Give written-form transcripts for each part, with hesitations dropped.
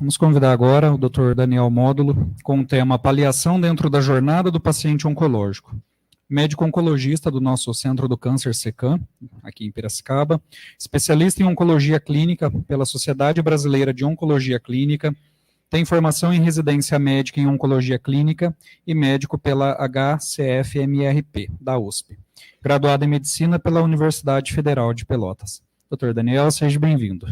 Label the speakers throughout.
Speaker 1: Vamos convidar agora o Dr. Daniel Módulo com o tema Paliação dentro da jornada do paciente oncológico. Médico oncologista do nosso Centro do Câncer SECAM, aqui em Piracicaba, especialista em oncologia clínica pela Sociedade Brasileira de Oncologia Clínica, tem formação em residência médica em oncologia clínica e médico pela HCFMRP, da USP. Graduado em medicina pela Universidade Federal de Pelotas. Dr. Daniel, seja bem-vindo.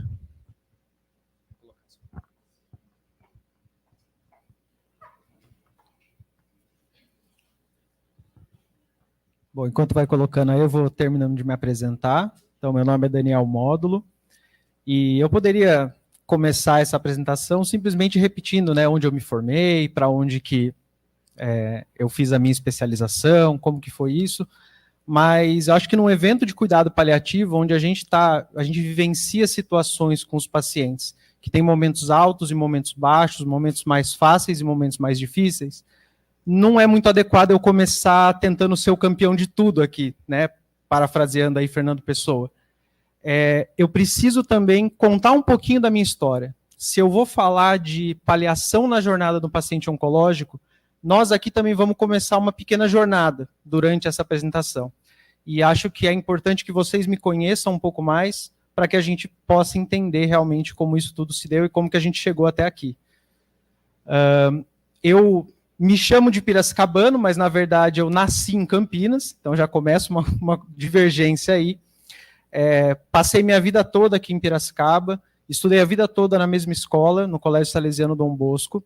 Speaker 2: Bom, enquanto vai colocando aí, eu vou terminando de me apresentar. Então, meu nome é Daniel Módulo, e eu poderia começar essa apresentação simplesmente repetindo, né, onde eu me formei, para onde que eu fiz a minha especialização, como que foi isso, mas eu acho que num evento de cuidado paliativo, onde a gente vivencia situações com os pacientes, que tem momentos altos e momentos baixos, momentos mais fáceis e momentos mais difíceis, não é muito adequado eu começar tentando ser o campeão de tudo aqui, né? Parafraseando aí Fernando Pessoa. Eu preciso também contar um pouquinho da minha história. Se eu vou falar de paliação na jornada do paciente oncológico, nós aqui também vamos começar uma pequena jornada durante essa apresentação. E acho que é importante que vocês me conheçam um pouco mais para que a gente possa entender realmente como isso tudo se deu e como que a gente chegou até aqui. Eu me chamo de piracicabano, mas na verdade eu nasci em Campinas, então já começa uma divergência aí. Passei minha vida toda aqui em Piracicaba, estudei a vida toda na mesma escola, no Colégio Salesiano Dom Bosco,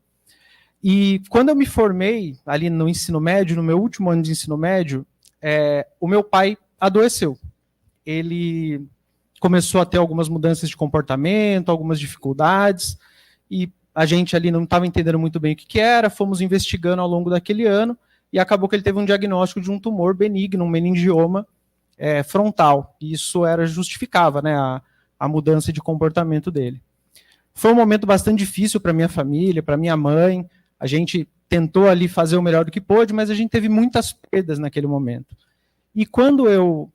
Speaker 2: e quando eu me formei ali no ensino médio, no meu último ano de ensino médio, o meu pai adoeceu. Ele começou a ter algumas mudanças de comportamento, algumas dificuldades, e a gente ali não estava entendendo muito bem o que era, fomos investigando ao longo daquele ano, e acabou que ele teve um diagnóstico de um tumor benigno, um meningioma frontal, e isso justificava, né, a mudança de comportamento dele. Foi um momento bastante difícil para minha família, para minha mãe, a gente tentou ali fazer o melhor do que pôde, mas a gente teve muitas perdas naquele momento. E quando eu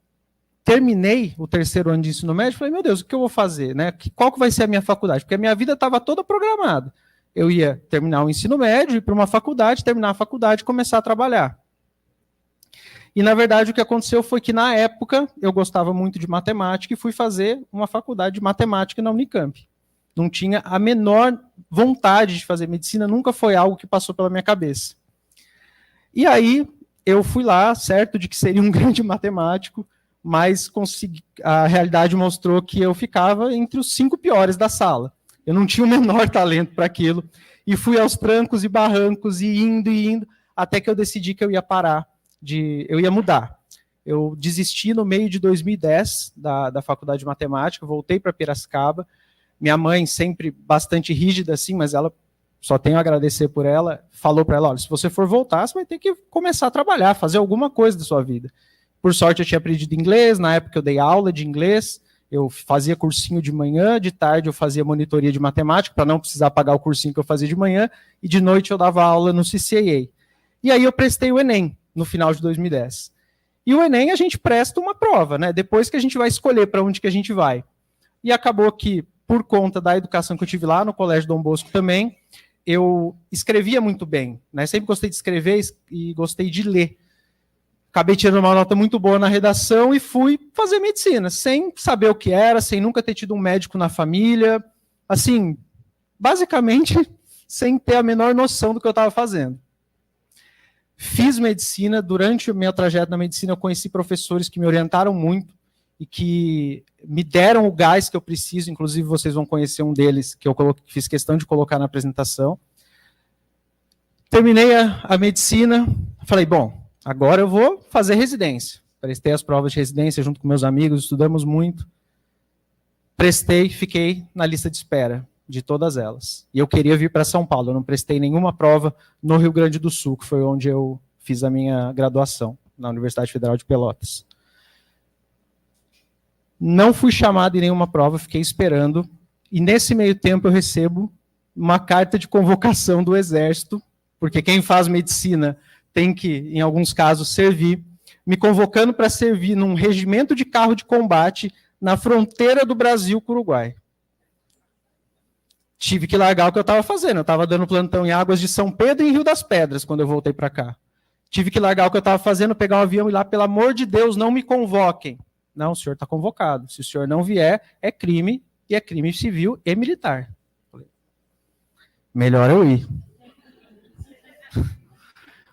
Speaker 2: terminei o terceiro ano de ensino médio, falei, meu Deus, o que eu vou fazer, né? Qual que vai ser a minha faculdade? Porque a minha vida estava toda programada. Eu ia terminar o ensino médio, ir para uma faculdade, terminar a faculdade e começar a trabalhar. E, na verdade, o que aconteceu foi que, na época, eu gostava muito de matemática e fui fazer uma faculdade de matemática na Unicamp. Não tinha a menor vontade de fazer medicina, nunca foi algo que passou pela minha cabeça. E aí, eu fui lá, certo de que seria um grande matemático, mas a realidade mostrou que eu ficava entre os 5 piores da sala. Eu não tinha o menor talento para aquilo, e fui aos trancos e barrancos, e indo, até que eu decidi que eu ia parar, eu ia mudar. Eu desisti no meio de 2010 da faculdade de matemática, voltei para Piracicaba. Minha mãe, sempre bastante rígida assim, mas ela, só tenho a agradecer por ela, falou para ela, olha, se você for voltar, você vai ter que começar a trabalhar, fazer alguma coisa da sua vida. Por sorte, eu tinha aprendido inglês, na época eu dei aula de inglês, eu fazia cursinho de manhã, de tarde eu fazia monitoria de matemática, para não precisar pagar o cursinho que eu fazia de manhã, e de noite eu dava aula no CCAA. E aí eu prestei o Enem, no final de 2010. E o Enem a gente presta uma prova, né? Depois que a gente vai escolher para onde que a gente vai. E acabou que, por conta da educação que eu tive lá no Colégio Dom Bosco também, eu escrevia muito bem, né? Sempre gostei de escrever e gostei de ler. Acabei tirando uma nota muito boa na redação e fui fazer medicina, sem saber o que era, sem nunca ter tido um médico na família, assim, basicamente sem ter a menor noção do que eu estava fazendo. Fiz medicina, durante o meu trajeto na medicina eu conheci professores que me orientaram muito e que me deram o gás que eu preciso, inclusive vocês vão conhecer um deles, que eu fiz questão de colocar na apresentação. Terminei a medicina, falei, bom, agora eu vou fazer residência. Prestei as provas de residência junto com meus amigos, estudamos muito. Prestei, fiquei na lista de espera de todas elas. E eu queria vir para São Paulo, eu não prestei nenhuma prova no Rio Grande do Sul, que foi onde eu fiz a minha graduação, na Universidade Federal de Pelotas. Não fui chamado em nenhuma prova, fiquei esperando, e nesse meio tempo eu recebo uma carta de convocação do Exército, porque quem faz medicina tem que, em alguns casos, servir, me convocando para servir num regimento de carro de combate na fronteira do Brasil com o Uruguai. tive que largar o que eu estava fazendo. Eu estava dando plantão em Águas de São Pedro e em Rio das Pedras, quando eu voltei para cá. Tive que largar o que eu estava fazendo, pegar um avião e ir lá, pelo amor de Deus, não me convoquem. Não, o senhor está convocado. Se o senhor não vier, é crime, e é crime civil e militar. Melhor eu ir.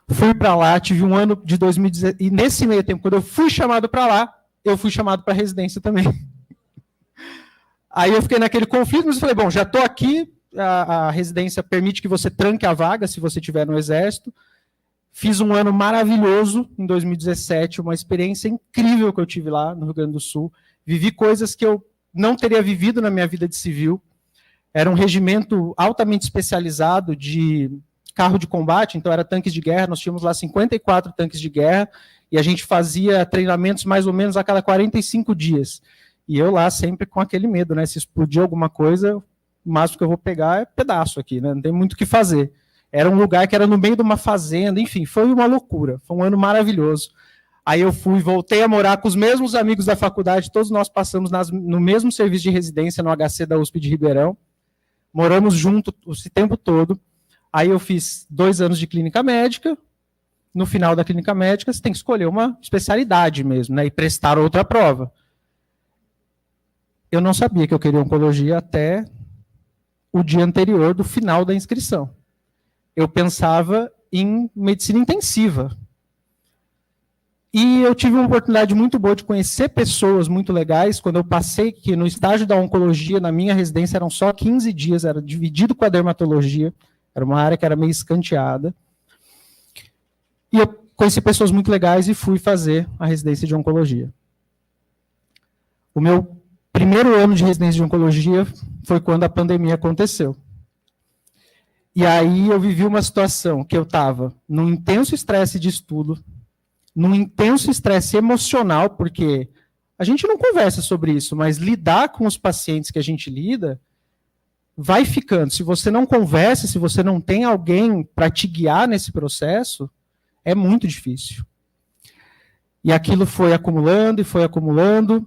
Speaker 2: Fui para lá, tive um ano de 2017, e nesse meio tempo, quando eu fui chamado para lá, eu fui chamado para residência também. Aí eu fiquei naquele conflito, mas eu falei, bom, já estou aqui, a residência permite que você tranque a vaga, se você estiver no Exército. Fiz um ano maravilhoso em 2017, uma experiência incrível que eu tive lá no Rio Grande do Sul. Vivi coisas que eu não teria vivido na minha vida de civil. Era um regimento altamente especializado de carro de combate, então era tanques de guerra, nós tínhamos lá 54 tanques de guerra, e a gente fazia treinamentos mais ou menos a cada 45 dias. E eu lá sempre com aquele medo, né? Se explodir alguma coisa, o máximo que eu vou pegar é pedaço aqui, né? Não tem muito o que fazer. Era um lugar que era no meio de uma fazenda, enfim, foi uma loucura, foi um ano maravilhoso. Aí eu voltei a morar com os mesmos amigos da faculdade, todos nós passamos no mesmo serviço de residência no HC da USP de Ribeirão, moramos junto esse tempo todo. Aí eu fiz 2 anos de clínica médica, no final da clínica médica você tem que escolher uma especialidade mesmo, né, e prestar outra prova. Eu não sabia que eu queria oncologia até o dia anterior do final da inscrição. Eu pensava em medicina intensiva. E eu tive uma oportunidade muito boa de conhecer pessoas muito legais, quando eu passei que no estágio da oncologia, na minha residência, eram só 15 dias, era dividido com a dermatologia, era uma área que era meio escanteada. E eu conheci pessoas muito legais e fui fazer a residência de oncologia. O meu primeiro ano de residência de oncologia foi quando a pandemia aconteceu. E aí eu vivi uma situação que eu estava num intenso estresse de estudo, num intenso estresse emocional, porque a gente não conversa sobre isso, mas lidar com os pacientes que a gente lida vai ficando. Se você não conversa, se você não tem alguém para te guiar nesse processo, é muito difícil. E aquilo foi acumulando e foi acumulando.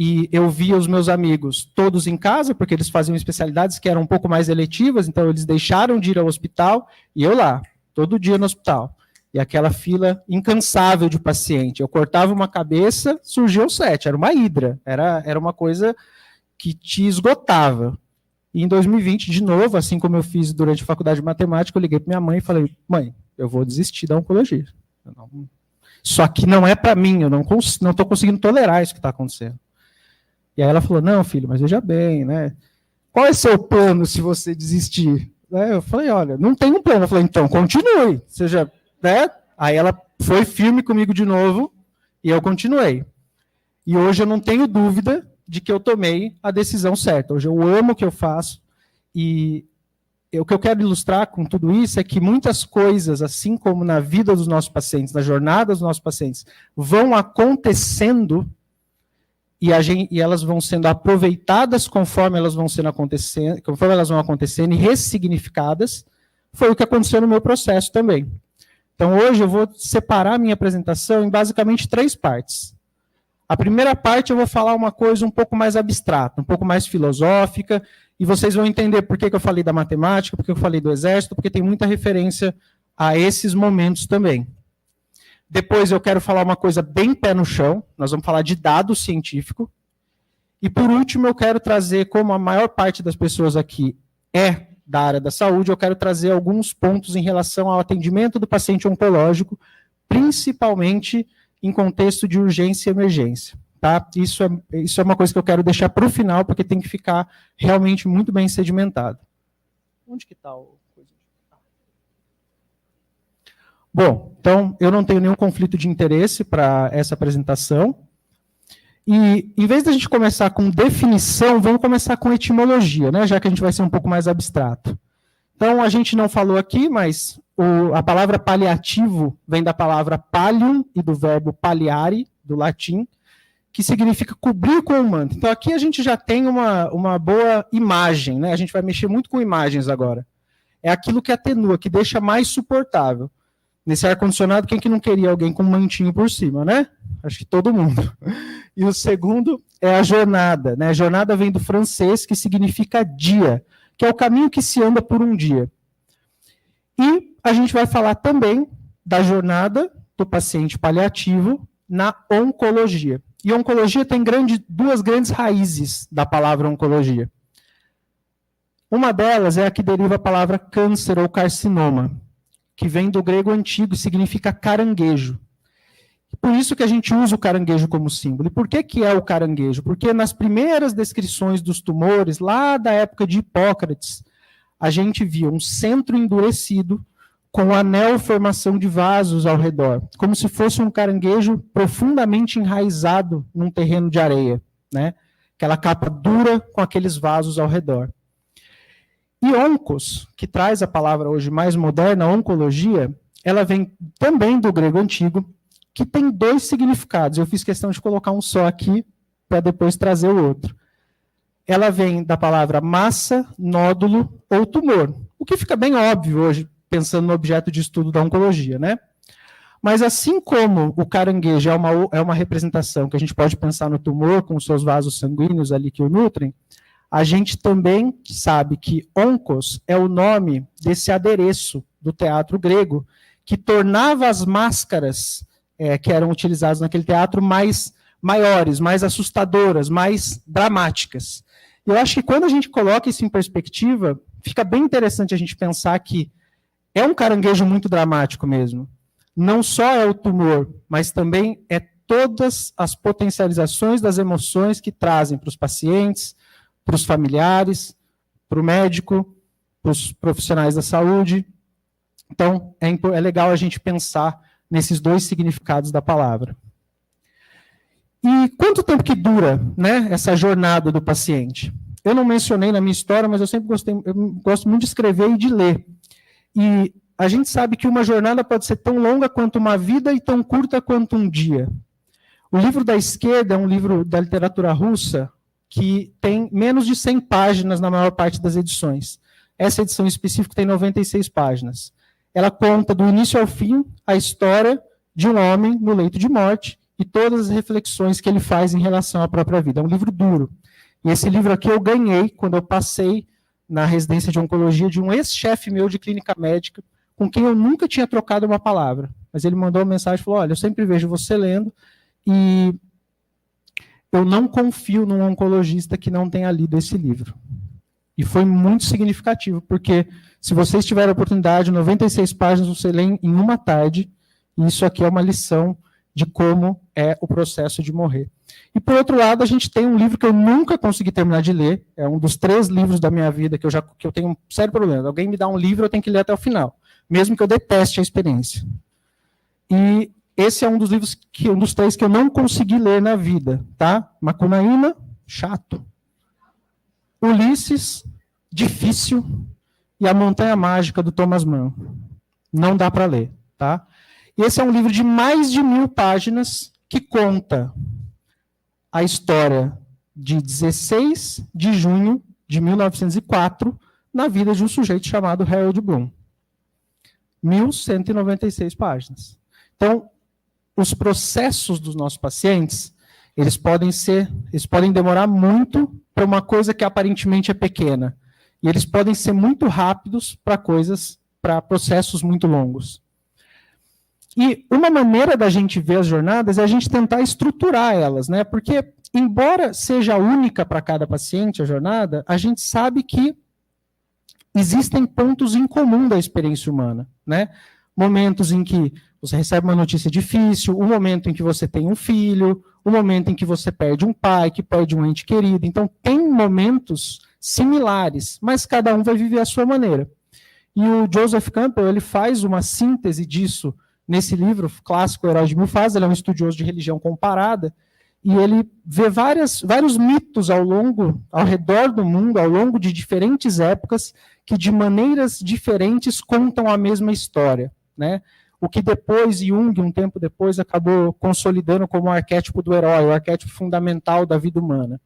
Speaker 2: E eu via os meus amigos todos em casa, porque eles faziam especialidades que eram um pouco mais eletivas, então eles deixaram de ir ao hospital, e eu lá, todo dia no hospital. E aquela fila incansável de paciente. Eu cortava uma cabeça, surgiu 7, era uma hidra, era uma coisa que te esgotava. E em 2020, de novo, assim como eu fiz durante a faculdade de matemática, eu liguei para minha mãe e falei, mãe, eu vou desistir da oncologia. Isso aqui não é para mim, eu não estou conseguindo tolerar isso que está acontecendo. E aí ela falou, não, filho, mas veja bem, né? Qual é seu plano se você desistir? Eu falei, olha, não tem um plano. Ela falou, então, continue. Seja, né? Aí ela foi firme comigo de novo e eu continuei. E hoje eu não tenho dúvida de que eu tomei a decisão certa. Hoje eu amo o que eu faço e o que eu quero ilustrar com tudo isso é que muitas coisas, assim como na vida dos nossos pacientes, na jornada dos nossos pacientes, vão acontecendo e elas vão sendo aproveitadas conforme elas vão acontecendo e ressignificadas. Foi o que aconteceu no meu processo também. Então hoje eu vou separar a minha apresentação em basicamente 3 partes. A primeira parte eu vou falar uma coisa um pouco mais abstrata, um pouco mais filosófica, e vocês vão entender por que eu falei da matemática, por que eu falei do exército, porque tem muita referência a esses momentos também. Depois eu quero falar uma coisa bem pé no chão, nós vamos falar de dado científico. E por último eu quero trazer, como a maior parte das pessoas aqui é da área da saúde, eu quero trazer alguns pontos em relação ao atendimento do paciente oncológico, principalmente em contexto de urgência e emergência. Tá? Isso é uma coisa que eu quero deixar para o final, porque tem que ficar realmente muito bem sedimentado. Onde que está o... Bom, então, eu não tenho nenhum conflito de interesse para essa apresentação. E, em vez da gente começar com definição, vamos começar com etimologia, né, já que a gente vai ser um pouco mais abstrato. Então, a gente não falou aqui, mas a palavra paliativo vem da palavra pallium e do verbo palliare, do latim, que significa cobrir com o manto. Então, aqui a gente já tem uma boa imagem, né? A gente vai mexer muito com imagens agora. É aquilo que atenua, que deixa mais suportável. Nesse ar-condicionado, quem que não queria alguém com um mantinho por cima, né? Acho que todo mundo. E o segundo é a jornada, né? A jornada vem do francês, que significa dia, que é o caminho que se anda por um dia. E a gente vai falar também da jornada do paciente paliativo na oncologia. E oncologia tem duas grandes raízes da palavra oncologia. Uma delas é a que deriva a palavra câncer ou carcinoma, que vem do grego antigo e significa caranguejo. Por isso que a gente usa o caranguejo como símbolo. E por que é o caranguejo? Porque nas primeiras descrições dos tumores, lá da época de Hipócrates, a gente via um centro endurecido com anel formação de vasos ao redor, como se fosse um caranguejo profundamente enraizado num terreno de areia, né? Aquela capa dura com aqueles vasos ao redor. E oncos, que traz a palavra hoje mais moderna, oncologia, ela vem também do grego antigo, que tem dois significados. Eu fiz questão de colocar um só aqui, para depois trazer o outro. Ela vem da palavra massa, nódulo ou tumor, o que fica bem óbvio hoje, pensando no objeto de estudo da oncologia, né? Mas assim como o caranguejo é uma representação que a gente pode pensar no tumor, com os seus vasos sanguíneos ali que o nutrem, a gente também sabe que oncos é o nome desse adereço do teatro grego, que tornava as máscaras que eram utilizadas naquele teatro mais maiores, mais assustadoras, mais dramáticas. Eu acho que quando a gente coloca isso em perspectiva, fica bem interessante a gente pensar que é um caranguejo muito dramático mesmo. Não só é o tumor, mas também é todas as potencializações das emoções que trazem para os pacientes, para os familiares, para o médico, para os profissionais da saúde. Então, é legal a gente pensar nesses dois significados da palavra. E quanto tempo que dura, né, essa jornada do paciente? Eu não mencionei na minha história, mas eu gosto muito de escrever e de ler. E a gente sabe que uma jornada pode ser tão longa quanto uma vida e tão curta quanto um dia. O livro da esquerda é um livro da literatura russa que tem menos de 100 páginas na maior parte das edições. Essa edição específica tem 96 páginas. Ela conta do início ao fim a história de um homem no leito de morte e todas as reflexões que ele faz em relação à própria vida. É um livro duro. E esse livro aqui eu ganhei quando eu passei na residência de oncologia de um ex-chefe meu de clínica médica, com quem eu nunca tinha trocado uma palavra. Mas ele mandou uma mensagem e falou, olha, eu sempre vejo você lendo e eu não confio num oncologista que não tenha lido esse livro. E foi muito significativo, porque se vocês tiverem a oportunidade, 96 páginas você lê em uma tarde, e isso aqui é uma lição de como é o processo de morrer. E, por outro lado, a gente tem um livro que eu nunca consegui terminar de ler, é um dos 3 livros da minha vida que eu tenho um sério problema. Alguém me dá um livro, eu tenho que ler até o final, mesmo que eu deteste a experiência. E esse é um dos livros, um dos 3 que eu não consegui ler na vida, tá? Macunaíma, chato. Ulisses, difícil. E A Montanha Mágica, do Thomas Mann. Não dá para ler, tá? E esse é um livro de mais de 1000 páginas que conta a história de 16 de junho de 1904 na vida de um sujeito chamado Harold Bloom. 1196 páginas. Então, os processos dos nossos pacientes, eles podem demorar muito para uma coisa que aparentemente é pequena. E eles podem ser muito rápidos para processos muito longos. E uma maneira da gente ver as jornadas é a gente tentar estruturar elas, né? Porque, embora seja única para cada paciente a jornada, a gente sabe que existem pontos em comum da experiência humana, né? Momentos em que você recebe uma notícia difícil, o momento em que você tem um filho, o momento em que você perde um pai, que perde um ente querido. Então, tem momentos similares, mas cada um vai viver à sua maneira. E o Joseph Campbell, ele faz uma síntese disso nesse livro clássico, O Herói de Mil Faces. Ele é um estudioso de religião comparada, e ele vê vários mitos ao redor do mundo, ao longo de diferentes épocas, que de maneiras diferentes contam a mesma história, né? O que depois, Jung, um tempo depois, acabou consolidando como o arquétipo do herói, o arquétipo fundamental da vida humana.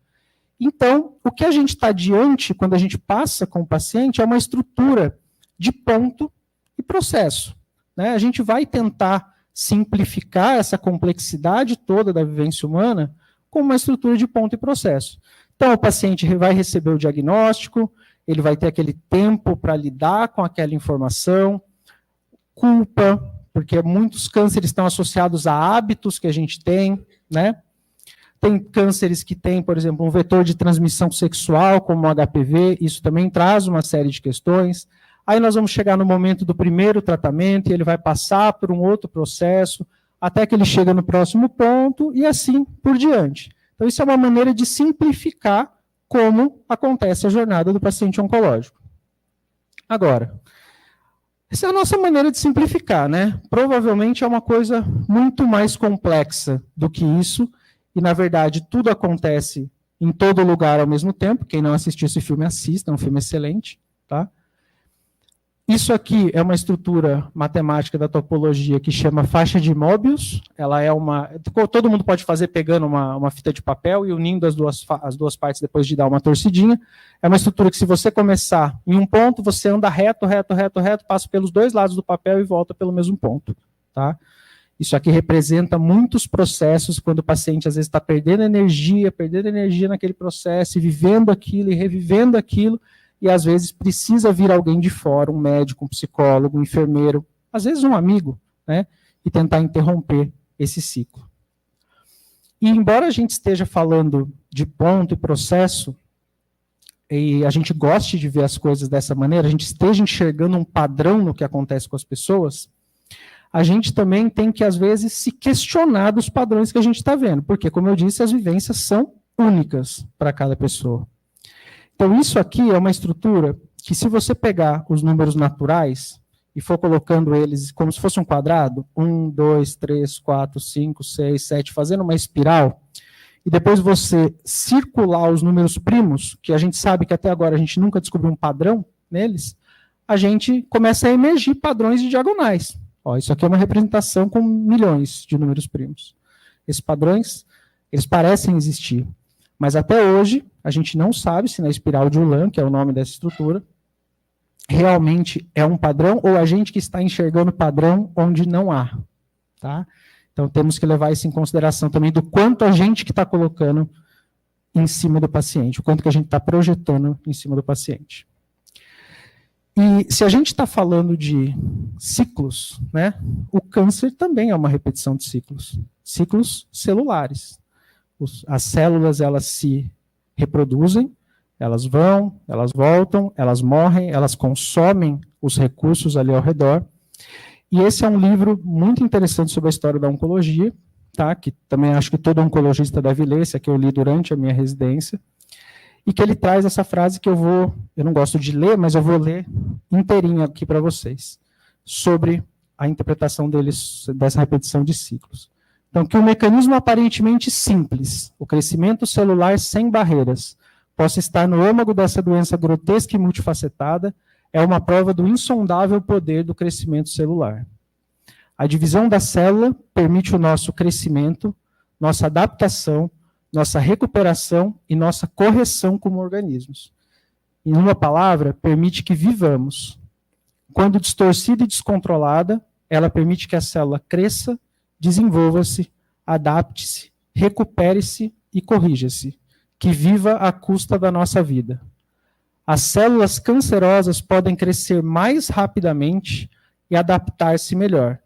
Speaker 2: Então, o que a gente está diante, quando a gente passa com o paciente, é uma estrutura de ponto e processo, né? A gente vai tentar simplificar essa complexidade toda da vivência humana com uma estrutura de ponto e processo. Então, o paciente vai receber o diagnóstico, ele vai ter aquele tempo para lidar com aquela informação, culpa, porque muitos cânceres estão associados a hábitos que a gente tem, né? Tem cânceres que têm, por exemplo, um vetor de transmissão sexual, como o HPV, isso também traz uma série de questões. Aí nós vamos chegar no momento do primeiro tratamento, e ele vai passar por um outro processo, até que ele chega no próximo ponto, e assim por diante. Então, isso é uma maneira de simplificar como acontece a jornada do paciente oncológico. Agora, essa é a nossa maneira de simplificar, né? Provavelmente é uma coisa muito mais complexa do que isso, e, na verdade, tudo acontece em todo lugar ao mesmo tempo. Quem não assistiu esse filme, assista, é um filme excelente, tá? Isso aqui é uma estrutura matemática da topologia que chama faixa de Möbius. Ela é uma... Todo mundo pode fazer pegando uma fita de papel e unindo as duas partes depois de dar uma torcidinha. É uma estrutura que, se você começar em um ponto, você anda reto, passa pelos dois lados do papel e volta pelo mesmo ponto, tá? Isso aqui representa muitos processos, quando o paciente às vezes está perdendo energia naquele processo, e vivendo aquilo e revivendo aquilo, e às vezes precisa vir alguém de fora, um médico, um psicólogo, um enfermeiro, às vezes um amigo, né, e tentar interromper esse ciclo. E embora a gente esteja falando de ponto e processo, e a gente goste de ver as coisas dessa maneira, a gente esteja enxergando um padrão no que acontece com as pessoas, a gente também tem que, às vezes, se questionar dos padrões que a gente está vendo, porque, como eu disse, as vivências são únicas para cada pessoa. Então, isso aqui é uma estrutura que, se você pegar os números naturais e for colocando eles como se fosse um quadrado, 1, 2, 3, 4, 5, 6, 7, fazendo uma espiral, e depois você circular os números primos, que a gente sabe que até agora a gente nunca descobriu um padrão neles, a gente começa a emergir padrões de diagonais. Ó, isso aqui é uma representação com milhões de números primos. Esses padrões, eles parecem existir, mas até hoje a gente não sabe se na espiral de Ulam, que é o nome dessa estrutura, realmente é um padrão, ou a gente que está enxergando padrão onde não há. Tá? Então temos que levar isso em consideração também, do quanto a gente que está colocando em cima do paciente, o quanto que a gente está projetando em cima do paciente. E se a gente está falando de ciclos, né, o câncer também é uma repetição de ciclos. Ciclos celulares. As células, elas se reproduzem, elas vão, elas voltam, elas morrem, elas consomem os recursos ali ao redor. E esse é um livro muito interessante sobre a história da oncologia, tá, que também acho que todo oncologista deve ler, esse aqui eu li durante a minha residência, e que ele traz essa frase que eu não gosto de ler, mas eu vou ler inteirinha aqui para vocês, sobre a interpretação deles, dessa repetição de ciclos. Então, que um mecanismo aparentemente simples, o crescimento celular sem barreiras, possa estar no âmago dessa doença grotesca e multifacetada, é uma prova do insondável poder do crescimento celular. A divisão da célula permite o nosso crescimento, nossa adaptação, nossa recuperação e nossa correção como organismos. Em uma palavra, permite que vivamos. Quando distorcida e descontrolada, ela permite que a célula cresça, desenvolva-se, adapte-se, recupere-se e corrija-se, que viva à custa da nossa vida. As células cancerosas podem crescer mais rapidamente e adaptar-se melhor.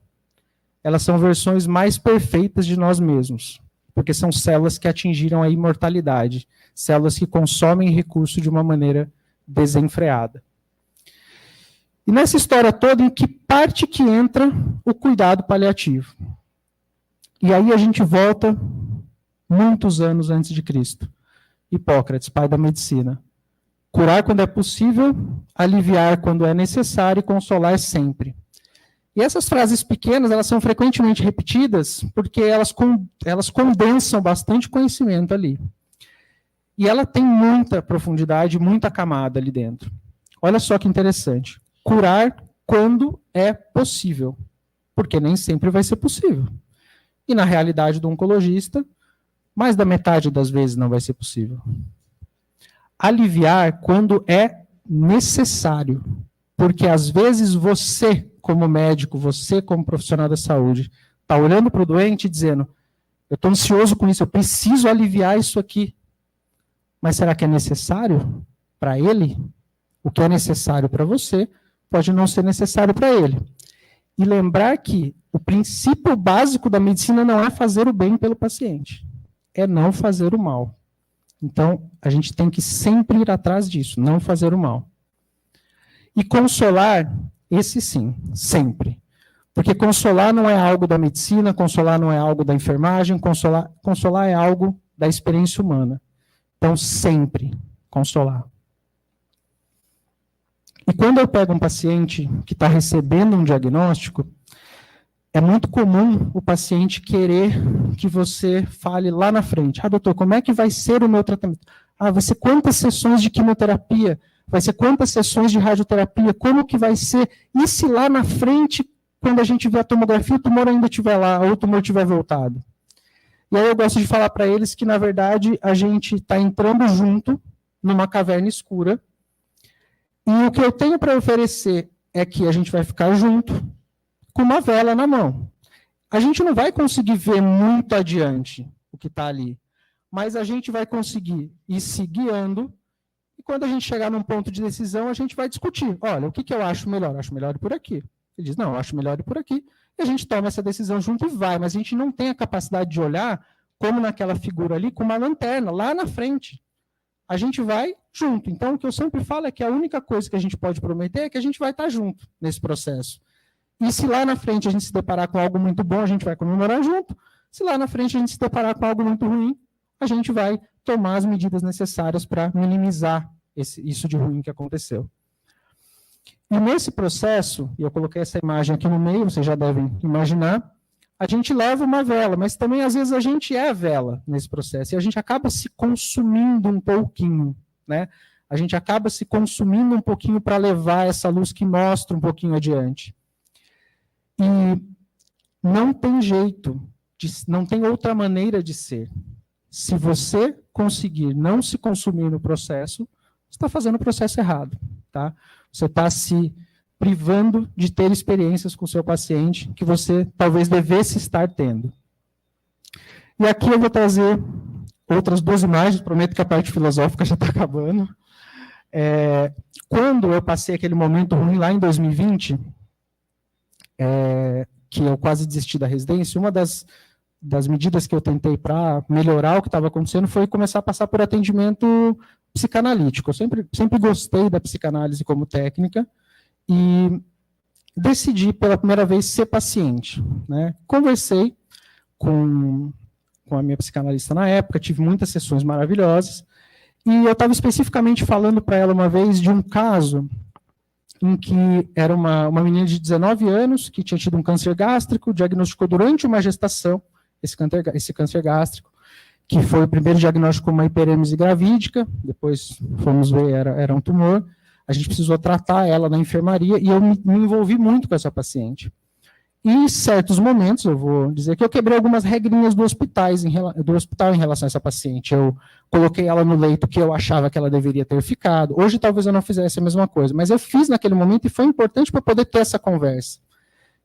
Speaker 2: Elas são versões mais perfeitas de nós mesmos, porque são células que atingiram a imortalidade, células que consomem recurso de uma maneira desenfreada. E nessa história toda, em que parte que entra o cuidado paliativo? E aí a gente volta muitos anos antes de Cristo. Hipócrates, pai da medicina. Curar quando é possível, aliviar quando é necessário e consolar sempre. E essas frases pequenas, elas são frequentemente repetidas porque elas condensam bastante conhecimento ali. E ela tem muita profundidade, muita camada ali dentro. Olha só que interessante. Curar quando é possível, porque nem sempre vai ser possível. E na realidade do oncologista, mais da metade das vezes não vai ser possível. Aliviar quando é necessário, porque às vezes você, como médico, você como profissional da saúde, está olhando para o doente e dizendo, eu estou ansioso com isso, eu preciso aliviar isso aqui. Mas será que é necessário para ele? O que é necessário para você pode não ser necessário para ele. E lembrar que o princípio básico da medicina não é fazer o bem pelo paciente, é não fazer o mal. Então, a gente tem que sempre ir atrás disso, não fazer o mal. E consolar, esse sim, sempre. Porque consolar não é algo da medicina, consolar não é algo da enfermagem, consolar é algo da experiência humana. Então, sempre consolar. E quando eu pego um paciente que está recebendo um diagnóstico, é muito comum o paciente querer que você fale lá na frente. Ah, doutor, como é que vai ser o meu tratamento? Ah, vai ser quantas sessões de quimioterapia? Vai ser quantas sessões de radioterapia? Como que vai ser? E se lá na frente, quando a gente vê a tomografia, o tumor ainda estiver lá, ou o tumor tiver voltado? E aí eu gosto de falar para eles que, na verdade, a gente está entrando junto numa caverna escura, e o que eu tenho para oferecer é que a gente vai ficar junto com uma vela na mão. A gente não vai conseguir ver muito adiante o que está ali, mas a gente vai conseguir ir se guiando, e quando a gente chegar num ponto de decisão, a gente vai discutir. Olha, o que eu acho melhor? Eu acho melhor ir por aqui. Ele diz, não, eu acho melhor ir por aqui. E a gente toma essa decisão junto e vai, mas a gente não tem a capacidade de olhar, como naquela figura ali, com uma lanterna, lá na frente. A gente vai junto. Então, o que eu sempre falo é que a única coisa que a gente pode prometer é que a gente vai estar junto nesse processo. E se lá na frente a gente se deparar com algo muito bom, a gente vai comemorar junto. Se lá na frente a gente se deparar com algo muito ruim, a gente vai tomar as medidas necessárias para minimizar isso de ruim que aconteceu. E nesse processo, e eu coloquei essa imagem aqui no meio, vocês já devem imaginar, a gente leva uma vela, mas também às vezes a gente é a vela nesse processo, e a gente acaba se consumindo um pouquinho, né? A gente acaba se consumindo um pouquinho para levar essa luz que mostra um pouquinho adiante. E não tem jeito, não tem outra maneira de ser. Se você conseguir não se consumir no processo, você está fazendo o processo errado, tá? Você está se privando de ter experiências com o seu paciente que você talvez devesse estar tendo. E aqui eu vou trazer outras duas imagens, prometo que a parte filosófica já está acabando. Quando eu passei aquele momento ruim lá em 2020, que eu quase desisti da residência, uma das medidas que eu tentei para melhorar o que estava acontecendo foi começar a passar por atendimento psicanalítico. Eu sempre gostei da psicanálise como técnica e decidi pela primeira vez ser paciente, né? Conversei com a minha psicanalista na época, tive muitas sessões maravilhosas, e eu estava especificamente falando para ela uma vez de um caso em que era uma menina de 19 anos que tinha tido um câncer gástrico, diagnosticou durante uma gestação esse câncer gástrico, que foi o primeiro diagnóstico com uma hiperêmese gravídica, depois fomos ver, era um tumor, a gente precisou tratar ela na enfermaria, e eu me envolvi muito com essa paciente. E em certos momentos, eu vou dizer que eu quebrei algumas regrinhas do hospital em relação a essa paciente. Eu coloquei ela no leito que eu achava que ela deveria ter ficado. Hoje talvez eu não fizesse a mesma coisa, mas eu fiz naquele momento e foi importante para poder ter essa conversa.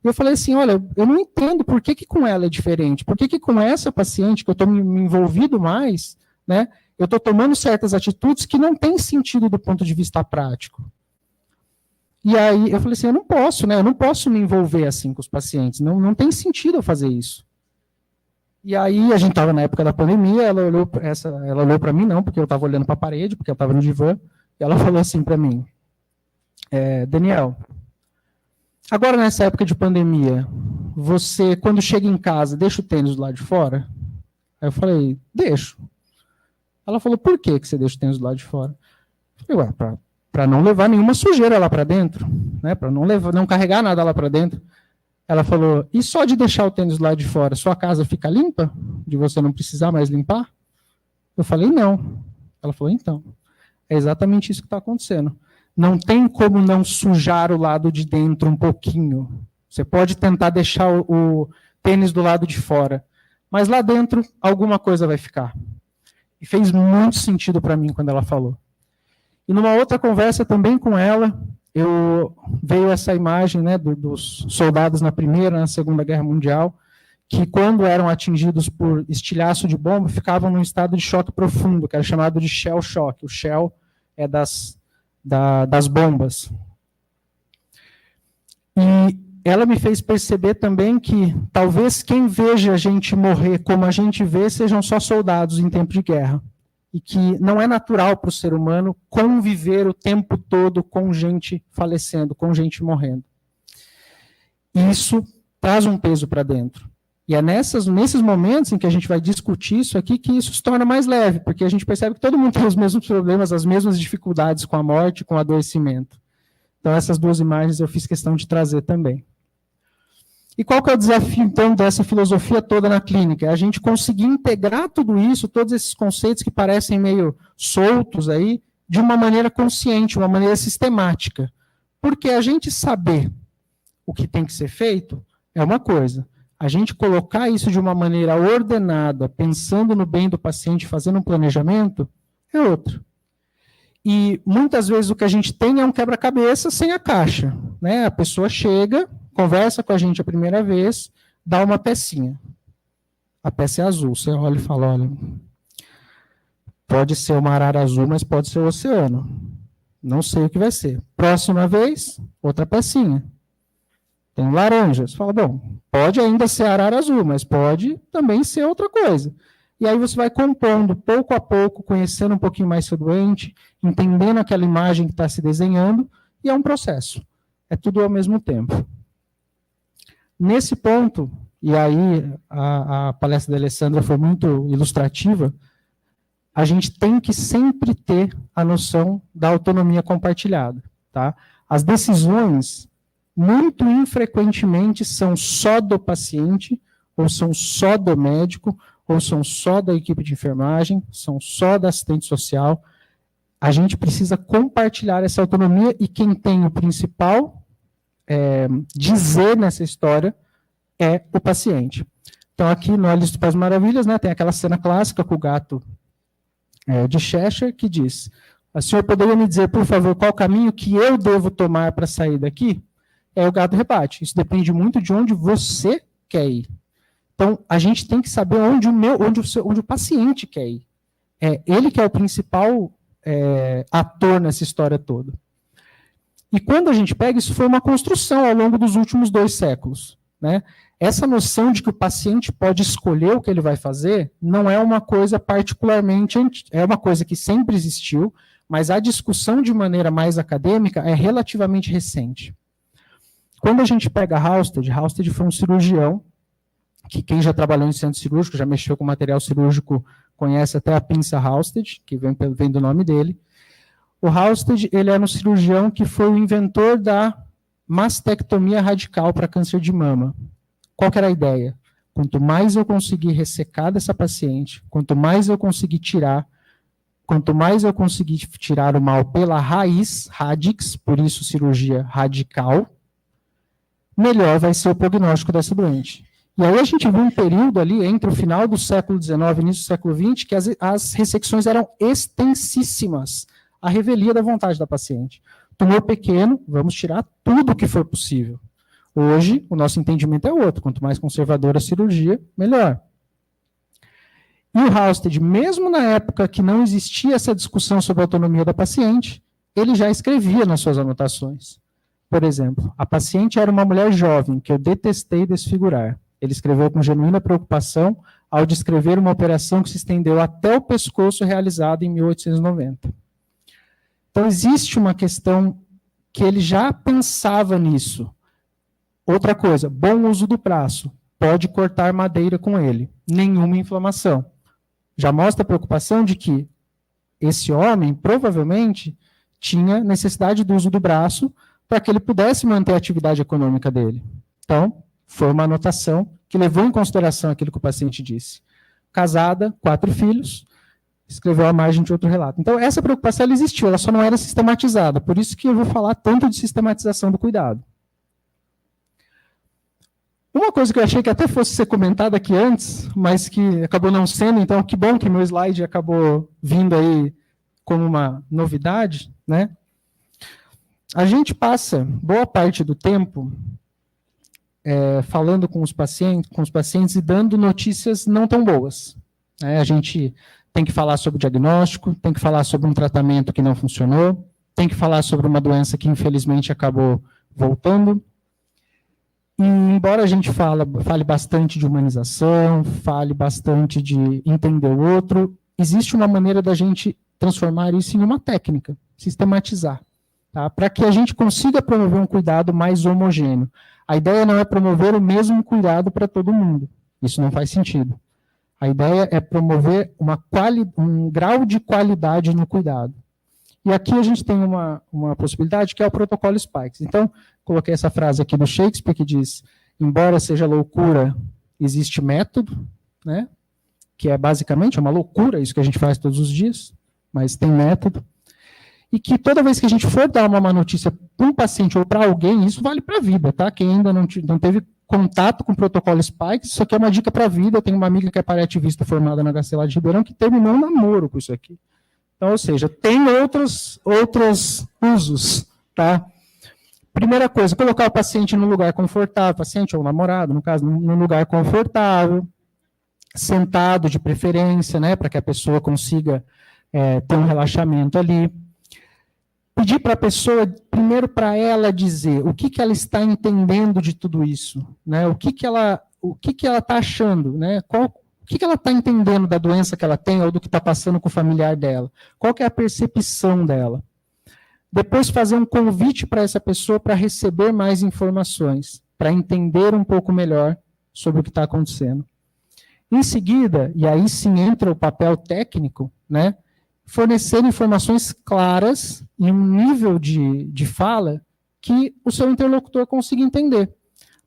Speaker 2: E eu falei assim, olha, eu não entendo por que com ela é diferente, por que com essa paciente, que eu estou me envolvido mais, né, eu estou tomando certas atitudes que não têm sentido do ponto de vista prático. E aí eu falei assim, eu não posso, né, eu não posso me envolver assim com os pacientes, não tem sentido eu fazer isso. E aí a gente estava na época da pandemia, ela olhou para mim, não, porque eu estava olhando para a parede, porque eu estava no divã, e ela falou assim para mim, Daniel, agora nessa época de pandemia, você, quando chega em casa, deixa o tênis do lado de fora? Aí eu falei, deixo. Ela falou, por que você deixa o tênis do lado de fora? Eu falei, para não levar nenhuma sujeira lá para dentro, né? Para não carregar nada lá para dentro. Ela falou, e só de deixar o tênis do lado de fora, sua casa fica limpa? De você não precisar mais limpar? Eu falei, não. Ela falou, então, é exatamente isso que está acontecendo. Não tem como não sujar o lado de dentro um pouquinho. Você pode tentar deixar o tênis do lado de fora, mas lá dentro alguma coisa vai ficar. E fez muito sentido para mim quando ela falou. E numa outra conversa também com ela, veio essa imagem, né, dos soldados na Primeira e na Segunda Guerra Mundial, que quando eram atingidos por estilhaço de bomba, ficavam num estado de choque profundo, que era chamado de shell shock. O shell é das bombas. E ela me fez perceber também que talvez quem veja a gente morrer como a gente vê sejam só soldados em tempo de guerra. E que não é natural para o ser humano conviver o tempo todo com gente falecendo, com gente morrendo. E isso traz um peso para dentro. E é nesses momentos em que a gente vai discutir isso aqui que isso se torna mais leve, porque a gente percebe que todo mundo tem os mesmos problemas, as mesmas dificuldades com a morte, com o adoecimento. Então, essas duas imagens eu fiz questão de trazer também. E qual que é o desafio, então, dessa filosofia toda na clínica? É a gente conseguir integrar tudo isso, todos esses conceitos que parecem meio soltos aí, de uma maneira consciente, uma maneira sistemática. Porque a gente saber o que tem que ser feito é uma coisa. A gente colocar isso de uma maneira ordenada, pensando no bem do paciente, fazendo um planejamento, é outra. E muitas vezes o que a gente tem é um quebra-cabeça sem a caixa, né? A pessoa chega, conversa com a gente a primeira vez, dá uma pecinha. A peça é azul. Você olha e fala, olha, pode ser uma arara azul, mas pode ser o oceano. Não sei o que vai ser. Próxima vez, outra pecinha. Tem laranja. Você fala, bom, pode ainda ser arara azul, mas pode também ser outra coisa. E aí você vai compondo, pouco a pouco, conhecendo um pouquinho mais seu doente, entendendo aquela imagem que está se desenhando, e é um processo. É tudo ao mesmo tempo. Nesse ponto, e aí a palestra da Alessandra foi muito ilustrativa, a gente tem que sempre ter a noção da autonomia compartilhada. Tá? As decisões, muito infrequentemente, são só do paciente, ou são só do médico, ou são só da equipe de enfermagem, são só da assistente social. A gente precisa compartilhar essa autonomia, e quem tem o principal dizer nessa história é o paciente. Então, aqui no Alice do País Maravilhas, né, tem aquela cena clássica com o gato de Cheshire, que diz, o senhor poderia me dizer, por favor, qual caminho que eu devo tomar para sair daqui? O gato rebate, isso depende muito de onde você quer ir. Então, a gente tem que saber onde o paciente quer ir. Ele que é o principal ator nessa história toda. E quando a gente pega, isso foi uma construção ao longo dos últimos 2 séculos. Né? Essa noção de que o paciente pode escolher o que ele vai fazer não é uma coisa particularmente, é uma coisa que sempre existiu, mas a discussão de maneira mais acadêmica é relativamente recente. Quando a gente pega Halsted foi um cirurgião, que quem já trabalhou em centro cirúrgico, já mexeu com material cirúrgico, conhece até a pinça Halsted, que vem do nome dele. O Halsted, ele era um cirurgião que foi o inventor da mastectomia radical para câncer de mama. Qual que era a ideia? Quanto mais eu conseguir ressecar dessa paciente, quanto mais eu conseguir tirar o mal pela raiz, radix, por isso cirurgia radical, melhor vai ser o prognóstico dessa doente. E aí a gente viu um período ali, entre o final do século XIX e início do século XX, que as ressecções eram extensíssimas, à revelia da vontade da paciente. Tumor pequeno, vamos tirar tudo que for possível. Hoje, o nosso entendimento é outro, quanto mais conservadora a cirurgia, melhor. E o Halsted, mesmo na época que não existia essa discussão sobre a autonomia da paciente, ele já escrevia nas suas anotações. Por exemplo, a paciente era uma mulher jovem, que eu detestei desfigurar. Ele escreveu com genuína preocupação ao descrever uma operação que se estendeu até o pescoço realizada em 1890. Então, existe uma questão que ele já pensava nisso. Outra coisa, bom uso do braço. Pode cortar madeira com ele. Nenhuma inflamação. Já mostra a preocupação de que esse homem, provavelmente, tinha necessidade do uso do braço para que ele pudesse manter a atividade econômica dele. Então, foi uma anotação que levou em consideração aquilo que o paciente disse. Casada, 4 filhos, escreveu à margem de outro relato. Então, essa preocupação ela existiu, ela só não era sistematizada. Por isso que eu vou falar tanto de sistematização do cuidado. Uma coisa que eu achei que até fosse ser comentada aqui antes, mas que acabou não sendo, então que bom que meu slide acabou vindo aí como uma novidade, né? A gente passa boa parte do tempo falando com os pacientes e dando notícias não tão boas. A gente tem que falar sobre o diagnóstico, tem que falar sobre um tratamento que não funcionou,
Speaker 3: tem que falar sobre uma doença que infelizmente acabou voltando. E embora a gente fale bastante de humanização, fale bastante de entender o outro, existe uma maneira da gente transformar isso em uma técnica, sistematizar, tá? Para que a gente consiga promover um cuidado mais homogêneo. A ideia não é promover o mesmo cuidado para todo mundo, isso não faz sentido. A ideia é promover um grau de qualidade no cuidado. E aqui a gente tem uma possibilidade que é o protocolo Spikes. Então, coloquei essa frase aqui do Shakespeare que diz, embora seja loucura, existe método, né? Que é basicamente uma loucura, isso que a gente faz todos os dias, mas tem método. E que toda vez que a gente for dar uma má notícia para um paciente ou para alguém, isso vale para a vida, tá? Quem ainda não teve contato com o protocolo Spikes, isso aqui é uma dica para a vida. Eu tenho uma amiga que é paliativista formada na HC de Ribeirão que terminou um namoro com isso aqui. Então, ou seja, tem outros usos, tá? Primeira coisa, colocar o paciente num lugar confortável, paciente ou namorado, no caso, num lugar confortável, sentado de preferência, né, para que a pessoa consiga ter um relaxamento ali. Pedir para a pessoa, primeiro para ela dizer o que ela está entendendo de tudo isso, né, o que ela está achando, né, o que ela está entendendo da doença que ela tem ou do que está passando com o familiar dela? Qual que é a percepção dela? Depois fazer um convite para essa pessoa para receber mais informações, para entender um pouco melhor sobre o que está acontecendo. Em seguida, e aí sim entra o papel técnico, né, fornecer informações claras em um nível de fala que o seu interlocutor consiga entender.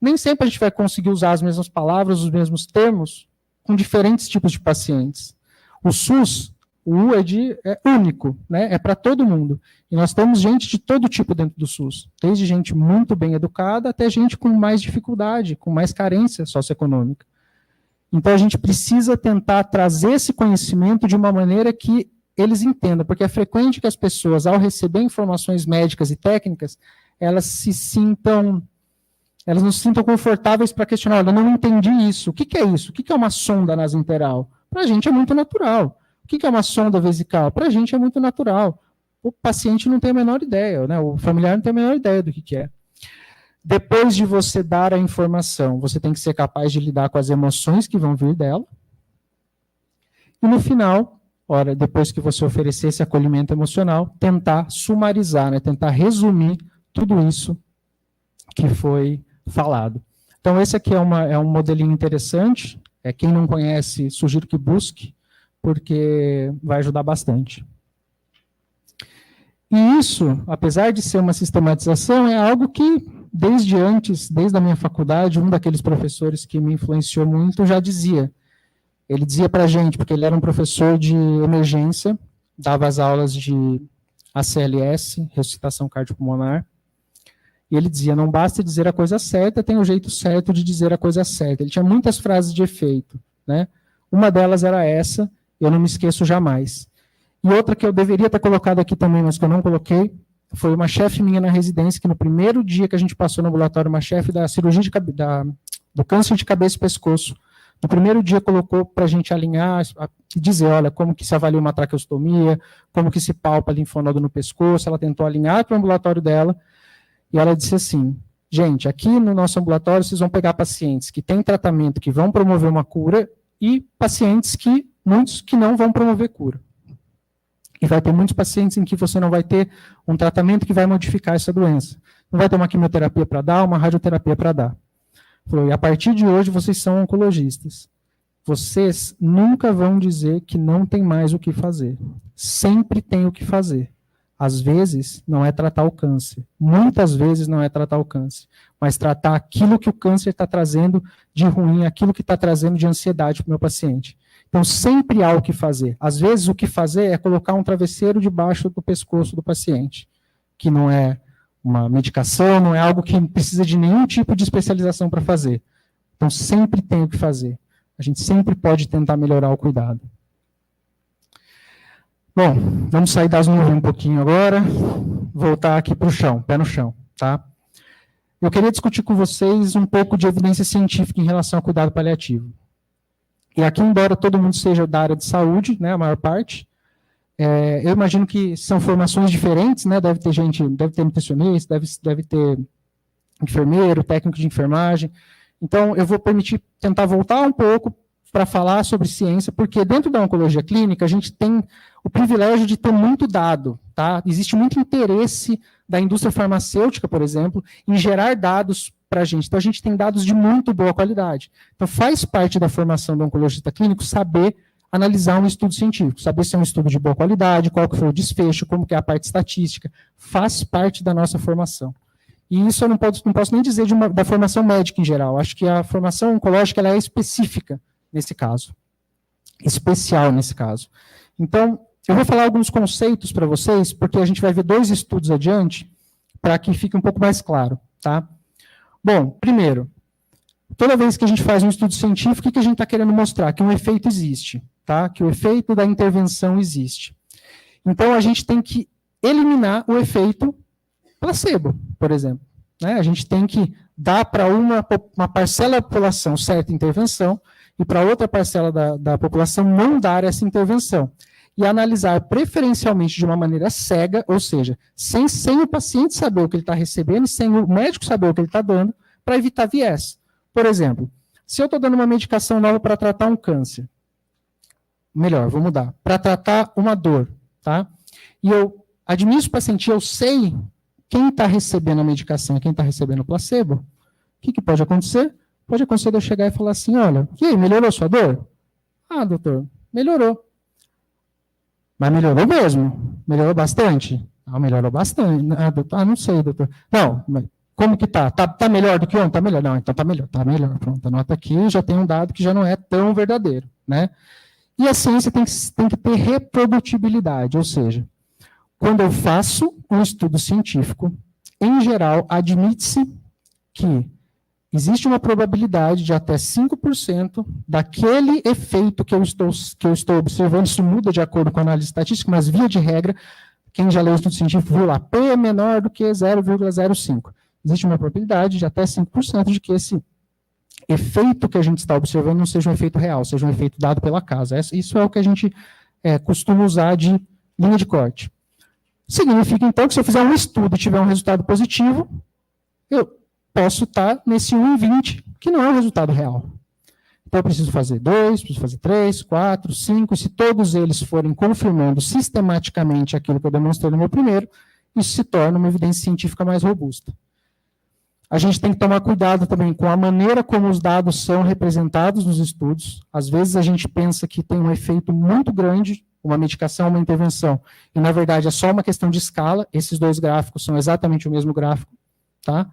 Speaker 3: Nem sempre a gente vai conseguir usar as mesmas palavras, os mesmos termos, com diferentes tipos de pacientes. O SUS, o U é único, né? É para todo mundo. E nós temos gente de todo tipo dentro do SUS, desde gente muito bem educada até gente com mais dificuldade, com mais carência socioeconômica. Então a gente precisa tentar trazer esse conhecimento de uma maneira que eles entendam, porque é frequente que as pessoas, ao receber informações médicas e técnicas, elas não se sintam confortáveis para questionar, olha, eu não entendi isso, o que é isso? O que é uma sonda nasointeral? Para a gente é muito natural. O que é uma sonda vesical? Para a gente é muito natural. O paciente não tem a menor ideia, né? O familiar não tem a menor ideia do que é. Depois de você dar a informação, você tem que ser capaz de lidar com as emoções que vão vir dela. E no final, depois que você oferecer esse acolhimento emocional, tentar sumarizar, né? Tentar resumir tudo isso que foi falado. Então, esse aqui é um modelinho interessante. Quem não conhece, sugiro que busque, porque vai ajudar bastante. E isso, apesar de ser uma sistematização, é algo que, desde a minha faculdade, um daqueles professores que me influenciou muito já dizia. Ele dizia para a gente, porque ele era um professor de emergência, dava as aulas de ACLS, ressuscitação cardiopulmonar, e ele dizia, não basta dizer a coisa certa, tem o jeito certo de dizer a coisa certa. Ele tinha muitas frases de efeito, né? Uma delas era essa, eu não me esqueço jamais. E outra que eu deveria ter colocado aqui também, mas que eu não coloquei, foi uma chefe minha na residência, que no primeiro dia que a gente passou no ambulatório, uma chefe da cirurgia do câncer de cabeça e pescoço, no primeiro dia colocou para a gente alinhar e dizer, olha, como que se avalia uma traqueostomia, como que se palpa linfonodo no pescoço, ela tentou alinhar para o ambulatório dela, e ela disse assim, gente, aqui no nosso ambulatório vocês vão pegar pacientes que têm tratamento, que vão promover uma cura, e pacientes muitos que não vão promover cura. E vai ter muitos pacientes em que você não vai ter um tratamento que vai modificar essa doença. Não vai ter uma quimioterapia para dar, uma radioterapia para dar. E a partir de hoje vocês são oncologistas. Vocês nunca vão dizer que não tem mais o que fazer. Sempre tem o que fazer. Às vezes, não é tratar o câncer. Muitas vezes não é tratar o câncer. Mas tratar aquilo que o câncer está trazendo de ruim, aquilo que está trazendo de ansiedade para o meu paciente. Então, sempre há o que fazer. Às vezes, o que fazer é colocar um travesseiro debaixo do pescoço do paciente, que não é uma medicação, não é algo que precisa de nenhum tipo de especialização para fazer. Então, sempre tem o que fazer. A gente sempre pode tentar melhorar o cuidado. Bom, vamos sair das nuvens um pouquinho agora, voltar aqui para o chão, pé no chão, tá? Eu queria discutir com vocês um pouco de evidência científica em relação ao cuidado paliativo. E aqui, embora todo mundo seja da área de saúde, né, a maior parte, Eu imagino que são formações diferentes, né? Deve ter gente, deve ter nutricionista, deve ter enfermeiro, técnico de enfermagem. Então, eu vou tentar voltar um pouco para falar sobre ciência, porque dentro da oncologia clínica, a gente tem o privilégio de ter muito dado, tá? Existe muito interesse da indústria farmacêutica, por exemplo, em gerar dados para a gente. Então, a gente tem dados de muito boa qualidade. Então, faz parte da formação do oncologista clínico saber analisar um estudo científico, saber se é um estudo de boa qualidade, qual que foi o desfecho, como que é a parte estatística, faz parte da nossa formação. E isso eu não posso nem dizer da formação médica em geral, acho que a formação oncológica ela é específica nesse caso, especial nesse caso. Então, eu vou falar alguns conceitos para vocês, porque a gente vai ver 2 estudos adiante, para que fique um pouco mais claro, tá? Bom, primeiro, toda vez que a gente faz um estudo científico, o que a gente está querendo mostrar? Que um efeito existe, tá? Que o efeito da intervenção existe. Então, a gente tem que eliminar o efeito placebo, por exemplo. Né? A gente tem que dar para uma parcela da população certa intervenção e para outra parcela da população não dar essa intervenção. E analisar preferencialmente de uma maneira cega, ou seja, sem o paciente saber o que ele está recebendo, sem o médico saber o que ele está dando, para evitar viés. Por exemplo, se eu estou dando uma medicação nova para tratar um câncer, melhor, vou mudar, para tratar uma dor, tá? E eu administro o paciente, eu sei quem está recebendo a medicação e quem está recebendo o placebo, o que pode acontecer? Pode acontecer de eu chegar e falar assim, olha, e aí, melhorou sua dor? Ah, doutor, melhorou. Mas melhorou mesmo? Melhorou bastante? Ah, melhorou bastante. Ah, doutor, não sei, doutor. Não, mas como que tá? Tá melhor do que ontem? Tá melhor. Não, então tá melhor. Pronto, anota aqui, já tem um dado que já não é tão verdadeiro, né? E a ciência tem que ter reprodutibilidade, ou seja, quando eu faço um estudo científico, em geral, admite-se que existe uma probabilidade de até 5% daquele efeito que eu estou observando, isso muda de acordo com a análise estatística, mas via de regra, quem já leu o estudo científico viu lá, P é menor do que 0,05. Existe uma probabilidade de até 5% de que esse efeito que a gente está observando não seja um efeito real, seja um efeito dado pela casa. Isso é o que a gente costuma usar de linha de corte. Significa, então, que se eu fizer um estudo e tiver um resultado positivo, eu posso estar nesse 1 em 20, que não é o resultado real. Então, eu preciso fazer 2, preciso fazer 3, 4, 5, e se todos eles forem confirmando sistematicamente aquilo que eu demonstrei no meu primeiro, isso se torna uma evidência científica mais robusta. A gente tem que tomar cuidado também com a maneira como os dados são representados nos estudos. Às vezes a gente pensa que tem um efeito muito grande, uma medicação, uma intervenção, e na verdade é só uma questão de escala. Esses 2 gráficos são exatamente o mesmo gráfico, tá?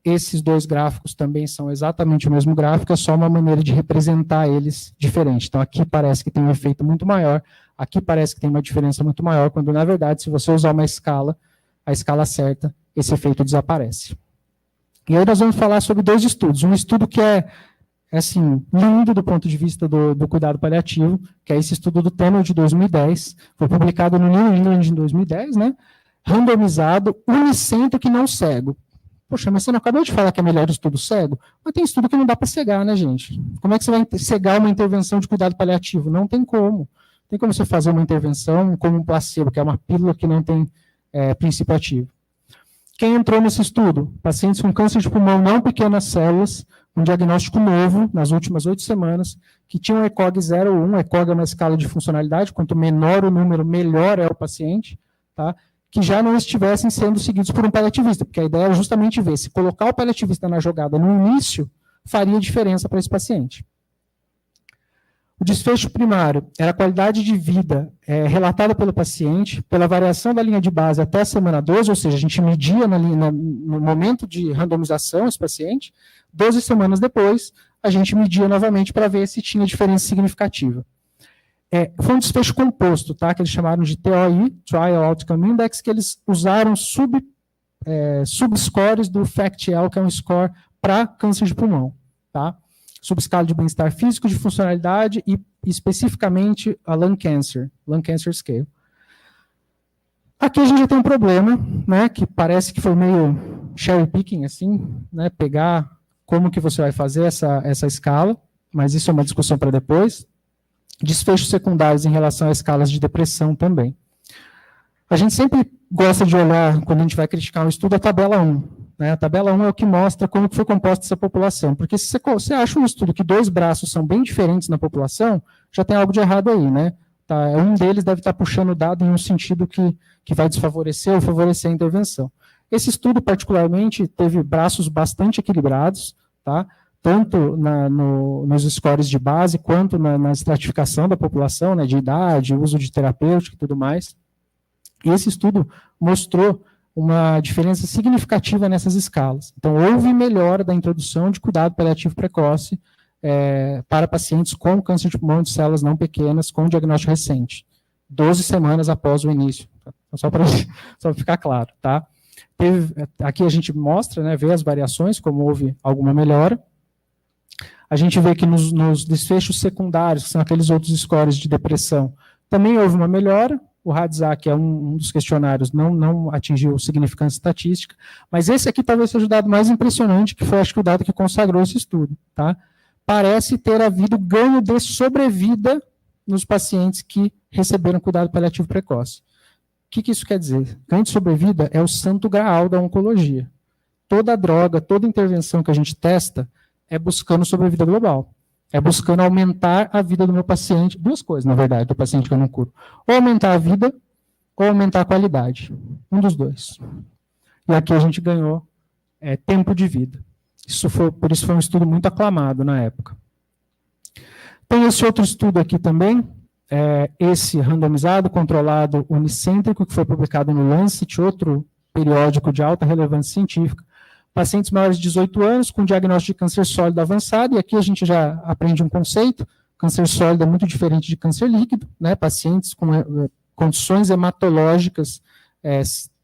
Speaker 3: Esses 2 gráficos também são exatamente o mesmo gráfico, é só uma maneira de representar eles diferente. Então aqui parece que tem um efeito muito maior, aqui parece que tem uma diferença muito maior, quando na verdade, se você usar uma escala, a escala certa, esse efeito desaparece. E aí nós vamos falar sobre 2 estudos. Um estudo que é assim, lindo do ponto de vista do cuidado paliativo, que é esse estudo do Tunnell de 2010, foi publicado no New England em 2010, né? Randomizado, unicêntrico e não cego. Poxa, mas você não acabou de falar que é melhor estudo cego? Mas tem estudo que não dá para cegar, né, gente? Como é que você vai cegar uma intervenção de cuidado paliativo? Não tem como. Tem como você fazer uma intervenção como um placebo, que é uma pílula que não tem princípio ativo. Quem entrou nesse estudo? Pacientes com câncer de pulmão não pequenas células, um diagnóstico novo, nas últimas 8 semanas, que tinham ECOG 0 ou 1, ECOG é uma escala de funcionalidade, quanto menor o número, melhor é o paciente, tá? Que já não estivessem sendo seguidos por um paliativista, porque a ideia é justamente ver se colocar o paliativista na jogada no início faria diferença para esse paciente. O desfecho primário era a qualidade de vida relatada pelo paciente, pela variação da linha de base até a semana 12, ou seja, a gente media no momento de randomização esse paciente, 12 semanas depois, a gente media novamente para ver se tinha diferença significativa. Foi um desfecho composto, tá, que eles chamaram de TOI, Trial Outcome Index, que eles usaram subscores do FACT-L, que é um score para câncer de pulmão, tá? Subescala de bem-estar físico, de funcionalidade e especificamente a Lung Cancer Scale. Aqui a gente já tem um problema, né, que parece que foi meio cherry picking, assim, né, pegar como que você vai fazer essa escala, mas isso é uma discussão para depois. desfechos secundários em relação a escalas de depressão também. A gente sempre gosta de olhar, quando a gente vai criticar um estudo, a tabela 1. Né? A tabela 1 é o que mostra como foi composta essa população. Porque se você acha um estudo que 2 braços são bem diferentes na população, já tem algo de errado aí, né? Tá, um deles deve estar puxando o dado em um sentido que vai desfavorecer ou favorecer a intervenção. Esse estudo, particularmente, teve braços bastante equilibrados, tá? Tanto nos scores de base, quanto na estratificação da população, né, de idade, uso de terapêutica e tudo mais. E esse estudo mostrou uma diferença significativa nessas escalas. Então, houve melhora da introdução de cuidado paliativo precoce para pacientes com câncer de pulmão de células não pequenas com diagnóstico recente, 12 semanas após o início. Só para ficar claro, tá? Aqui a gente mostra, né, vê as variações, como houve alguma melhora. A gente vê que nos desfechos secundários, que são aqueles outros scores de depressão, também houve uma melhora. O Radzak, que é um dos questionários, não atingiu significância estatística, mas esse aqui talvez seja o dado mais impressionante, que foi, acho que, o dado que consagrou esse estudo. Tá? Parece ter havido ganho de sobrevida nos pacientes que receberam cuidado paliativo precoce. O que isso quer dizer? Ganho de sobrevida é o santo graal da oncologia. Toda droga, toda intervenção que a gente testa é buscando sobrevida global. É buscando aumentar a vida do meu paciente, 2 coisas, na verdade, do paciente que eu não curo. Ou aumentar a vida, ou aumentar a qualidade. Um dos 2. E aqui a gente ganhou tempo de vida. Por isso foi um estudo muito aclamado na época. Tem esse outro estudo aqui também, esse randomizado, controlado, unicêntrico, que foi publicado no Lancet, outro periódico de alta relevância científica. Pacientes maiores de 18 anos com diagnóstico de câncer sólido avançado, e aqui a gente já aprende um conceito. Câncer sólido é muito diferente de câncer líquido, né? Pacientes com condições hematológicas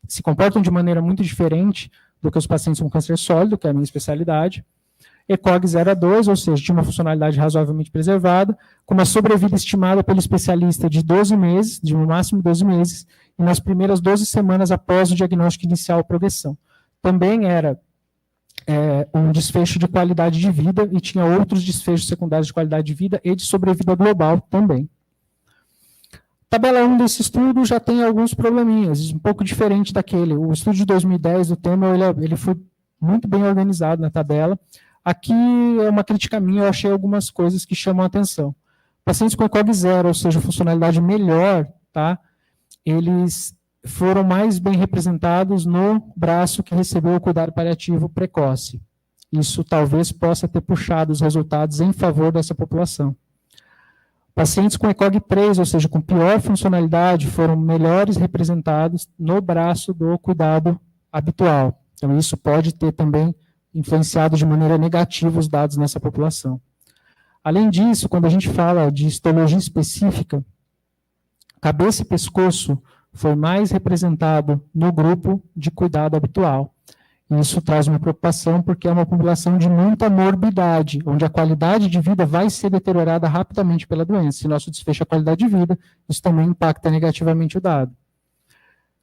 Speaker 3: se comportam de maneira muito diferente do que os pacientes com câncer sólido, que é a minha especialidade. ECOG 0 a 2, ou seja, de uma funcionalidade razoavelmente preservada, com uma sobrevida estimada pelo especialista de 12 meses, de no máximo 12 meses, e nas primeiras 12 semanas após o diagnóstico inicial ou progressão. Também era um desfecho de qualidade de vida e tinha outros desfechos secundários de qualidade de vida e de sobrevida global também. Tabela 1 desse estudo já tem alguns probleminhas, um pouco diferente daquele. O estudo de 2010 do tema, ele foi muito bem organizado na tabela. Aqui é uma crítica minha, eu achei algumas coisas que chamam a atenção. Pacientes com ECOG 0, ou seja, funcionalidade melhor, tá? Eles foram mais bem representados no braço que recebeu o cuidado paliativo precoce. Isso talvez possa ter puxado os resultados em favor dessa população. Pacientes com ECOG 3, ou seja, com pior funcionalidade, foram melhores representados no braço do cuidado habitual. Então, isso pode ter também influenciado de maneira negativa os dados nessa população. Além disso, quando a gente fala de histologia específica, cabeça e pescoço foi mais representado no grupo de cuidado habitual. E isso traz uma preocupação porque é uma população de muita morbidade, onde a qualidade de vida vai ser deteriorada rapidamente pela doença. Se nosso desfecho é a qualidade de vida, isso também impacta negativamente o dado.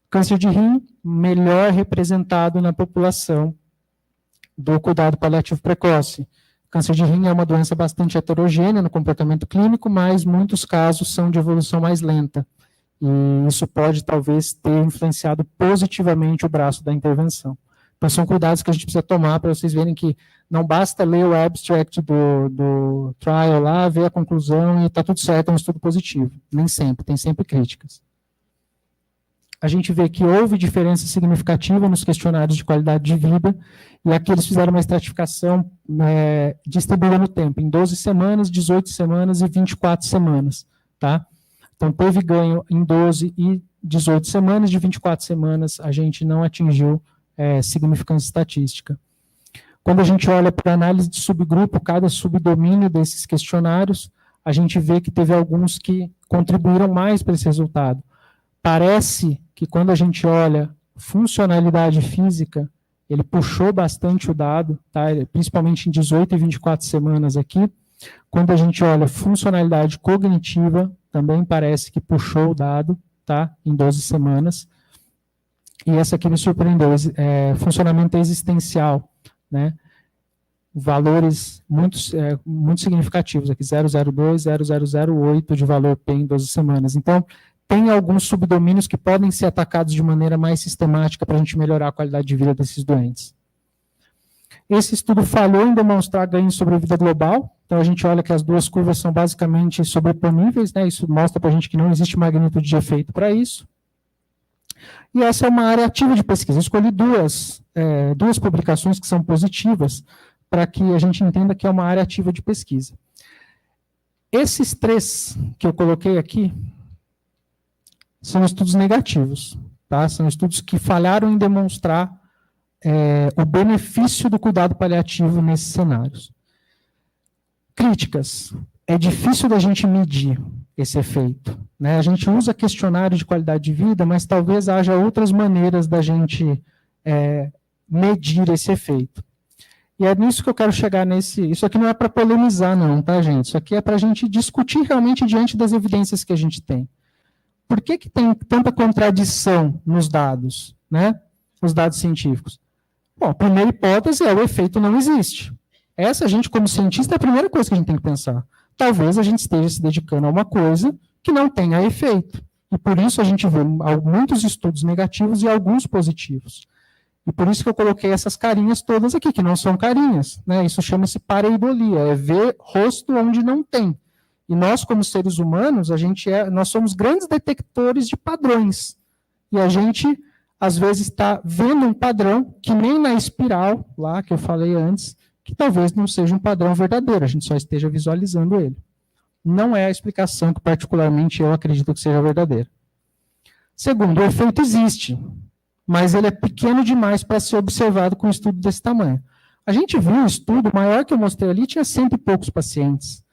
Speaker 3: Câncer de rim, melhor representado na população do cuidado paliativo precoce. Câncer de rim é uma doença bastante heterogênea no comportamento clínico, mas muitos casos são de evolução mais lenta. E isso pode, talvez, ter influenciado positivamente o braço da intervenção. Então, são cuidados que a gente precisa tomar para vocês verem que não basta ler o abstract do trial lá, ver a conclusão e está tudo certo, é um estudo positivo. Nem sempre, tem sempre críticas. A gente vê que houve diferença significativa nos questionários de qualidade de vida, e aqui eles fizeram uma estratificação distribuída no tempo, em 12 semanas, 18 semanas e 24 semanas, tá? Então, teve ganho em 12 e 18 semanas, de 24 semanas a gente não atingiu significância estatística. Quando a gente olha para a análise de subgrupo, cada subdomínio desses questionários, a gente vê que teve alguns que contribuíram mais para esse resultado. Parece que quando a gente olha funcionalidade física, ele puxou bastante o dado, tá? Principalmente em 18 e 24 semanas aqui. Quando a gente olha funcionalidade cognitiva, também parece que puxou o dado, tá? Em 12 semanas. E essa aqui me surpreendeu, funcionamento existencial, né? valores muito significativos, aqui 0,02, 0,008 de valor P em 12 semanas. Então, tem alguns subdomínios que podem ser atacados de maneira mais sistemática para a gente melhorar a qualidade de vida desses doentes. Esse estudo falhou em demonstrar ganho de sobrevida global, então a gente olha que as duas curvas são basicamente sobreponíveis, né? Isso mostra para a gente que não existe magnitude de efeito para isso. E essa é uma área ativa de pesquisa. Eu escolhi duas publicações que são positivas para que a gente entenda que é uma área ativa de pesquisa. Esses 3 que eu coloquei aqui são estudos negativos, tá? São estudos que falharam em demonstrar o benefício do cuidado paliativo nesses cenários. Críticas. É difícil da gente medir esse efeito, né? A gente usa questionário de qualidade de vida, mas talvez haja outras maneiras da gente medir esse efeito. E é nisso que eu quero chegar nesse... Isso aqui não é para polemizar, não, tá, gente? Isso aqui é para a gente discutir realmente diante das evidências que a gente tem. Por que tem tanta contradição nos dados, né? Os dados científicos? Bom, a primeira hipótese é o efeito não existe. Essa, a gente, como cientista, é a primeira coisa que a gente tem que pensar. Talvez a gente esteja se dedicando a uma coisa que não tenha efeito. E por isso a gente vê muitos estudos negativos e alguns positivos. E por isso que eu coloquei essas carinhas todas aqui, que não são carinhas, né? Isso chama-se pareidolia, é ver rosto onde não tem. E nós, como seres humanos, nós somos grandes detectores de padrões. E a gente, às vezes, está vendo um padrão que nem na espiral, lá que eu falei antes, que talvez não seja um padrão verdadeiro, a gente só esteja visualizando ele. Não é a explicação que, particularmente, eu acredito que seja verdadeira. Segundo, o efeito existe, mas ele é pequeno demais para ser observado com um estudo desse tamanho. A gente viu um estudo maior que eu mostrei ali, tinha 100 e poucos pacientes.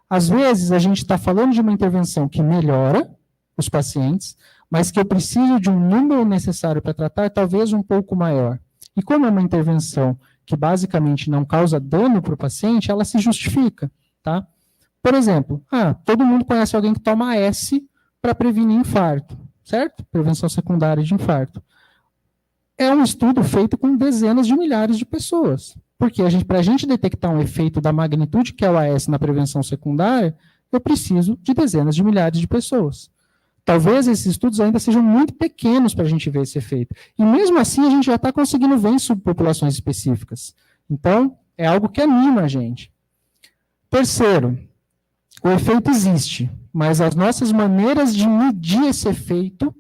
Speaker 3: Às vezes, a gente está falando de uma intervenção que melhora os pacientes, mas que eu preciso de um número necessário para tratar, talvez um pouco maior. E como é uma intervenção que basicamente não causa dano para o paciente, ela se justifica, tá? Por exemplo, todo mundo conhece alguém que toma AS para prevenir infarto, certo? Prevenção secundária de infarto. É um estudo feito com dezenas de milhares de pessoas. Porque para a gente detectar um efeito da magnitude que é o AS na prevenção secundária, eu preciso de dezenas de milhares de pessoas. Talvez esses estudos ainda sejam muito pequenos para a gente ver esse efeito. E mesmo assim a gente já está conseguindo ver em subpopulações específicas. Então, é algo que anima a gente. Terceiro, o efeito existe, mas as nossas maneiras de medir esse efeito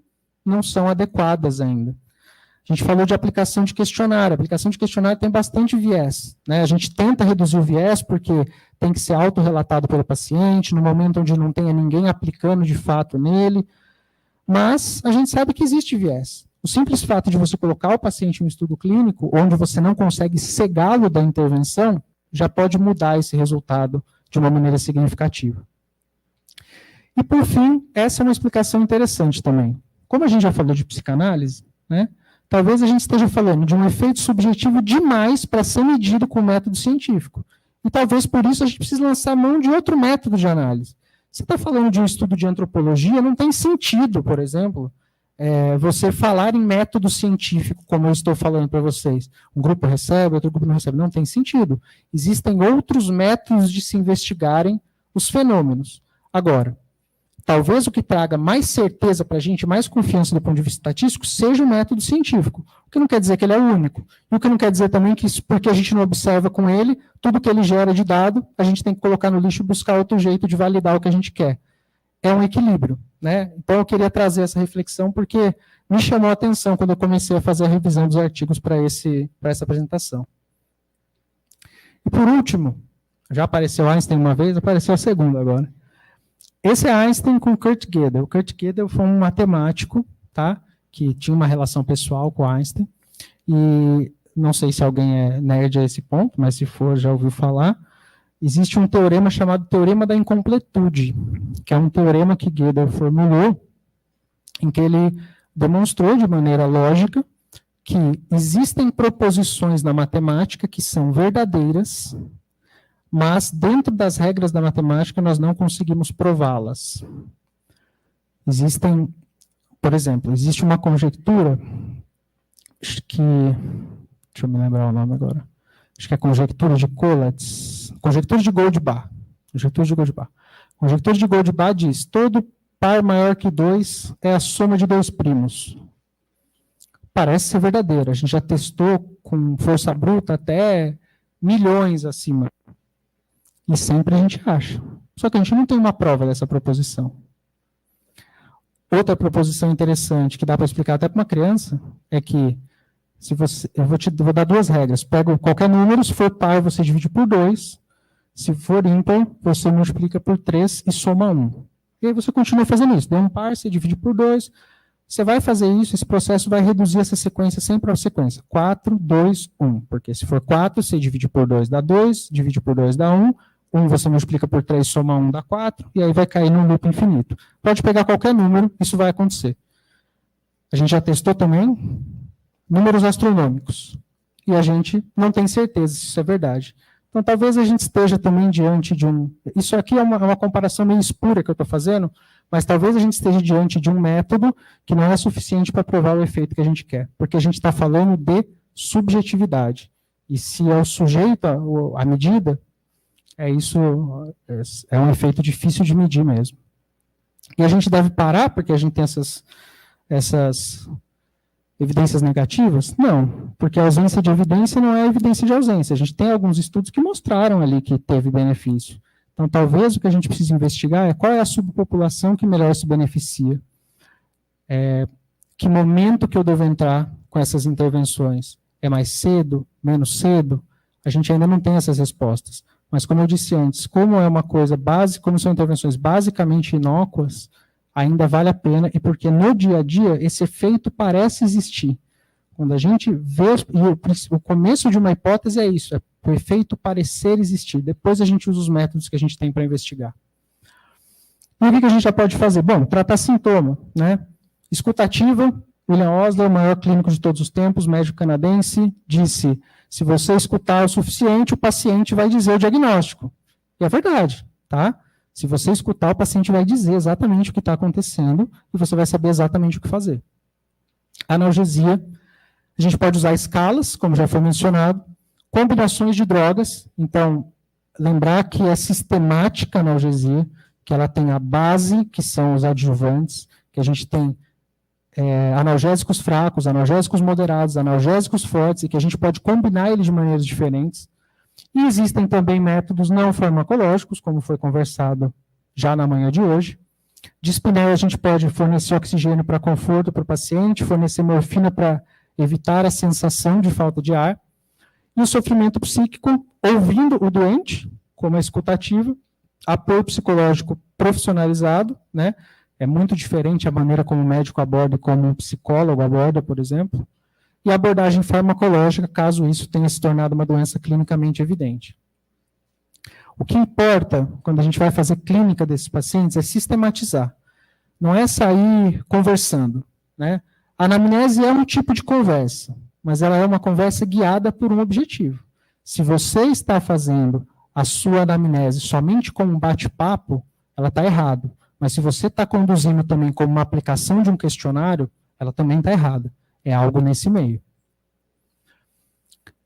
Speaker 3: não são adequadas ainda. A gente falou de aplicação de questionário. A aplicação de questionário tem bastante viés, né? A gente tenta reduzir o viés porque tem que ser autorrelatado pelo paciente, no momento onde não tenha ninguém aplicando de fato nele, mas a gente sabe que existe viés. O simples fato de você colocar o paciente em um estudo clínico, onde você não consegue cegá-lo da intervenção, já pode mudar esse resultado de uma maneira significativa. E, por fim, essa é uma explicação interessante também. Como a gente já falou de psicanálise, né? Talvez a gente esteja falando de um efeito subjetivo demais para ser medido com o método científico. E talvez por isso a gente precise lançar mão de outro método de análise. Você está falando de um estudo de antropologia, não tem sentido, por exemplo, você falar em método científico, como eu estou falando para vocês. Um grupo recebe, outro grupo não recebe. Não tem sentido. Existem outros métodos de se investigarem os fenômenos. Agora, talvez o que traga mais certeza para a gente, mais confiança do ponto de vista estatístico, seja o método científico. O que não quer dizer que ele é o único. E o que não quer dizer também que, porque a gente não observa com ele, tudo que ele gera de dado, a gente tem que colocar no lixo e buscar outro jeito de validar o que a gente quer. É um equilíbrio, né? Então eu queria trazer essa reflexão, porque me chamou a atenção quando eu comecei a fazer a revisão dos artigos para essa apresentação. E por último, já apareceu Einstein uma vez, apareceu a segunda agora. Esse é Einstein com Kurt Gödel. O Kurt Gödel foi um matemático, tá, que tinha uma relação pessoal com Einstein, e não sei se alguém é nerd a esse ponto, mas se for, já ouviu falar. Existe um teorema chamado Teorema da Incompletude, que é um teorema que Gödel formulou, em que ele demonstrou de maneira lógica que existem proposições na matemática que são verdadeiras, mas dentro das regras da matemática nós não conseguimos prová-las. Existem, por exemplo, existe uma conjectura que, deixa eu me lembrar o nome agora, acho que é conjectura de Collatz, conjectura de Goldbach. Conjectura de Goldbach diz: todo par maior que 2 é a soma de 2 primos. Parece ser verdadeiro. A gente já testou com força bruta até milhões acima. E sempre a gente acha. Só que a gente não tem uma prova dessa proposição. Outra proposição interessante que dá para explicar até para uma criança é que se você, vou dar 2 regras. Pega qualquer número, se for par, você divide por 2. Se for ímpar, você multiplica por 3 e soma 1. E aí você continua fazendo isso. Deu um par, você divide por 2. Você vai fazer isso, esse processo vai reduzir essa sequência sempre para a sequência. 4, 2, 1. Porque se for 4, você divide por 2, dá 2. Divide por 2, dá 1. 1 você multiplica por 3, soma 1, dá 4. E aí vai cair num loop infinito. Pode pegar qualquer número, isso vai acontecer. A gente já testou também números astronômicos. E a gente não tem certeza se isso é verdade. Então, talvez a gente esteja também diante de um... Isso aqui é uma comparação meio espura que eu estou fazendo, mas talvez a gente esteja diante de um método que não é suficiente para provar o efeito que a gente quer, porque a gente está falando de subjetividade. E se é o sujeito a medida, é um efeito difícil de medir mesmo. E a gente deve parar porque a gente tem essas evidências negativas? Não, porque a ausência de evidência não é evidência de ausência. A gente tem alguns estudos que mostraram ali que teve benefício. Então, talvez o que a gente precisa investigar é qual é a subpopulação que melhor se beneficia. Que momento que eu devo entrar com essas intervenções? É mais cedo? Menos cedo? A gente ainda não tem essas respostas. Mas, como eu disse antes, como é uma coisa básica, como são intervenções basicamente inócuas, ainda vale a pena, e porque no dia a dia esse efeito parece existir. Quando a gente vê, e o começo de uma hipótese é isso, é o efeito parecer existir. Depois a gente usa os métodos que a gente tem para investigar. E o que a gente já pode fazer? Bom, tratar sintoma, né? Escutativa, William Osler, o maior clínico de todos os tempos, médico canadense, disse: se você escutar o suficiente, o paciente vai dizer o diagnóstico. E é verdade, tá? Se você escutar, o paciente vai dizer exatamente o que está acontecendo e você vai saber exatamente o que fazer. Analgesia, a gente pode usar escalas, como já foi mencionado, combinações de drogas, então, lembrar que é sistemática a analgesia, que ela tem a base, que são os adjuvantes, que a gente tem analgésicos fracos, analgésicos moderados, analgésicos fortes, e que a gente pode combinar eles de maneiras diferentes. E existem também métodos não farmacológicos, como foi conversado já na manhã de hoje. De espinéia, a gente pode fornecer oxigênio para conforto para o paciente, fornecer morfina para evitar a sensação de falta de ar. E o sofrimento psíquico, ouvindo o doente, como a escutativa, apoio psicológico profissionalizado, né? É muito diferente a maneira como o médico aborda e como um psicólogo aborda, por exemplo. E abordagem farmacológica, caso isso tenha se tornado uma doença clinicamente evidente. O que importa, quando a gente vai fazer clínica desses pacientes, é sistematizar. Não é sair conversando, né? A anamnese é um tipo de conversa, mas ela é uma conversa guiada por um objetivo. Se você está fazendo a sua anamnese somente como um bate-papo, ela está errada. Mas se você está conduzindo também como uma aplicação de um questionário, ela também está errada. É algo nesse meio.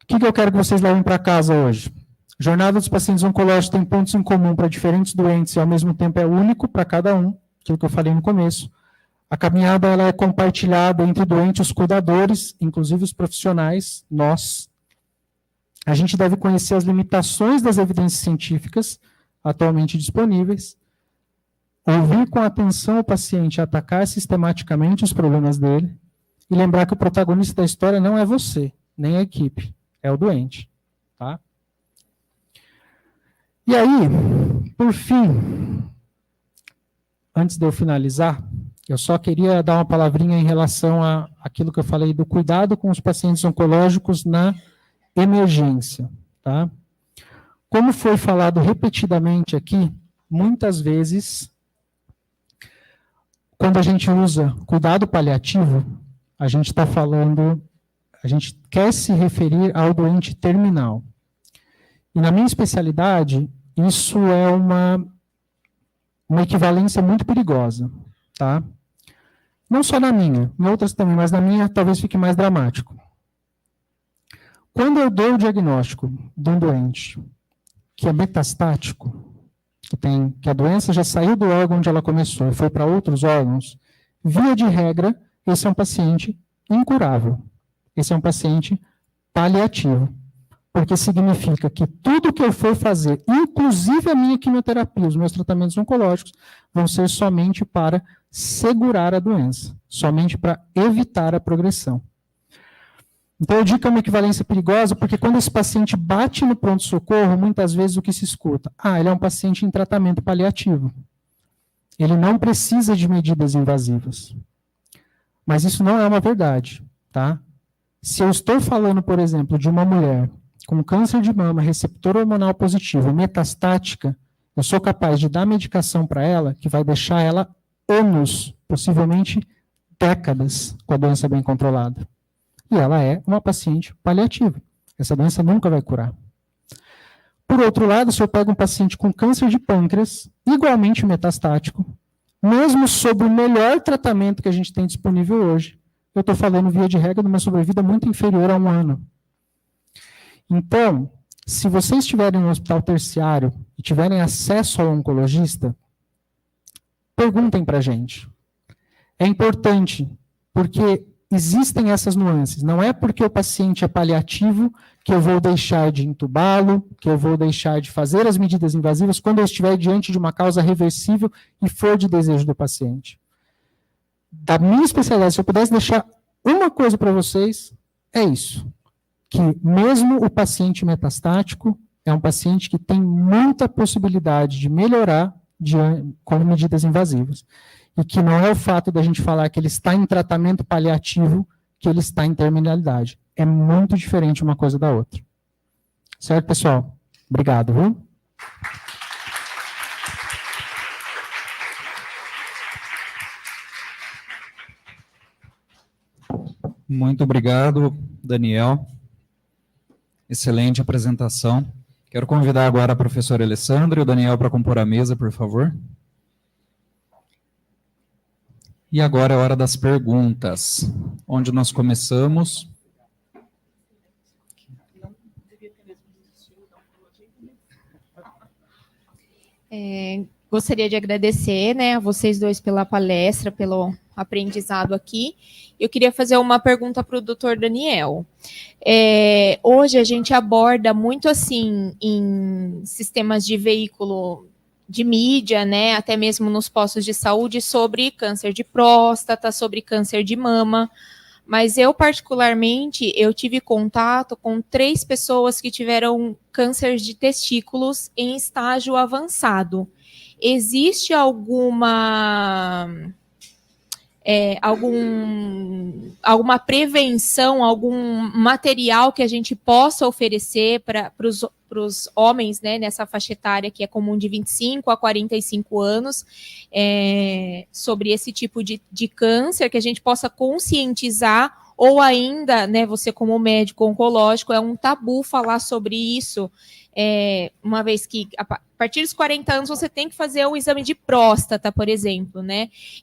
Speaker 3: O que eu quero que vocês levem para casa hoje? A jornada dos pacientes oncológicos tem pontos em comum para diferentes doentes e, ao mesmo tempo, é único para cada um, aquilo que eu falei no começo. A caminhada ela é compartilhada entre o doente e os cuidadores, inclusive os profissionais, nós. A gente deve conhecer as limitações das evidências científicas atualmente disponíveis, ouvir com atenção o paciente e atacar sistematicamente os problemas dele, e lembrar que o protagonista da história não é você, nem a equipe, é o doente. Tá? E aí, por fim, antes de eu finalizar, eu só queria dar uma palavrinha em relação àquilo que eu falei do cuidado com os pacientes oncológicos na emergência. Tá? Como foi falado repetidamente aqui, muitas vezes, quando a gente usa cuidado paliativo, a gente está falando, a gente quer se referir ao doente terminal. E na minha especialidade, isso é uma equivalência muito perigosa, tá? Não só na minha, em outras também, mas na minha talvez fique mais dramático. Quando eu dou o diagnóstico de um doente que é metastático, que a doença já saiu do órgão onde ela começou e foi para outros órgãos, via de regra, esse é um paciente incurável. Esse é um paciente paliativo. Porque significa que tudo que eu for fazer, inclusive a minha quimioterapia, os meus tratamentos oncológicos, vão ser somente para segurar a doença, somente para evitar a progressão. Então, eu digo que é uma equivalência perigosa, porque quando esse paciente bate no pronto-socorro, muitas vezes o que se escuta? Ele é um paciente em tratamento paliativo. Ele não precisa de medidas invasivas. Mas isso não é uma verdade, tá? Se eu estou falando, por exemplo, de uma mulher com câncer de mama, receptor hormonal positivo, metastática, eu sou capaz de dar medicação para ela que vai deixar ela anos, possivelmente décadas, com a doença bem controlada. E ela é uma paciente paliativa. Essa doença nunca vai curar. Por outro lado, se eu pego um paciente com câncer de pâncreas, igualmente metastático, mesmo sob o melhor tratamento que a gente tem disponível hoje, eu estou falando, via de regra, de uma sobrevida muito inferior a 1 ano. Então, se vocês estiverem no hospital terciário e tiverem acesso ao oncologista, perguntem para a gente. É importante, porque existem essas nuances. Não é porque o paciente é paliativo que eu vou deixar de entubá-lo, que eu vou deixar de fazer as medidas invasivas quando eu estiver diante de uma causa reversível e for de desejo do paciente. Da minha especialidade, se eu pudesse deixar uma coisa para vocês, é isso. Que mesmo o paciente metastático é um paciente que tem muita possibilidade de melhorar com medidas invasivas. E que não é o fato da gente falar que ele está em tratamento paliativo que ele está em terminalidade. É muito diferente uma coisa da outra. Certo, pessoal? Obrigado, viu?
Speaker 1: Muito obrigado, Daniel. Excelente apresentação. Quero convidar agora a professora Alessandra e o Daniel para compor a mesa, por favor. E agora é a hora das perguntas, onde nós começamos.
Speaker 4: Gostaria de agradecer, a vocês dois pela palestra, pelo aprendizado aqui. Eu queria fazer uma pergunta para o Dr. Daniel. Hoje a gente aborda muito assim em sistemas de veículo de mídia, até mesmo nos postos de saúde, sobre câncer de próstata, sobre câncer de mama, mas eu particularmente, eu tive contato com 3 pessoas que tiveram câncer de testículos em estágio avançado. Existe alguma prevenção, algum material que a gente possa oferecer para os homens, nessa faixa etária que é comum de 25 a 45 anos, sobre esse tipo de câncer, que a gente possa conscientizar, ou ainda, você como médico oncológico, é um tabu falar sobre isso, uma vez que a partir dos 40 anos você tem que fazer um exame de próstata, por exemplo,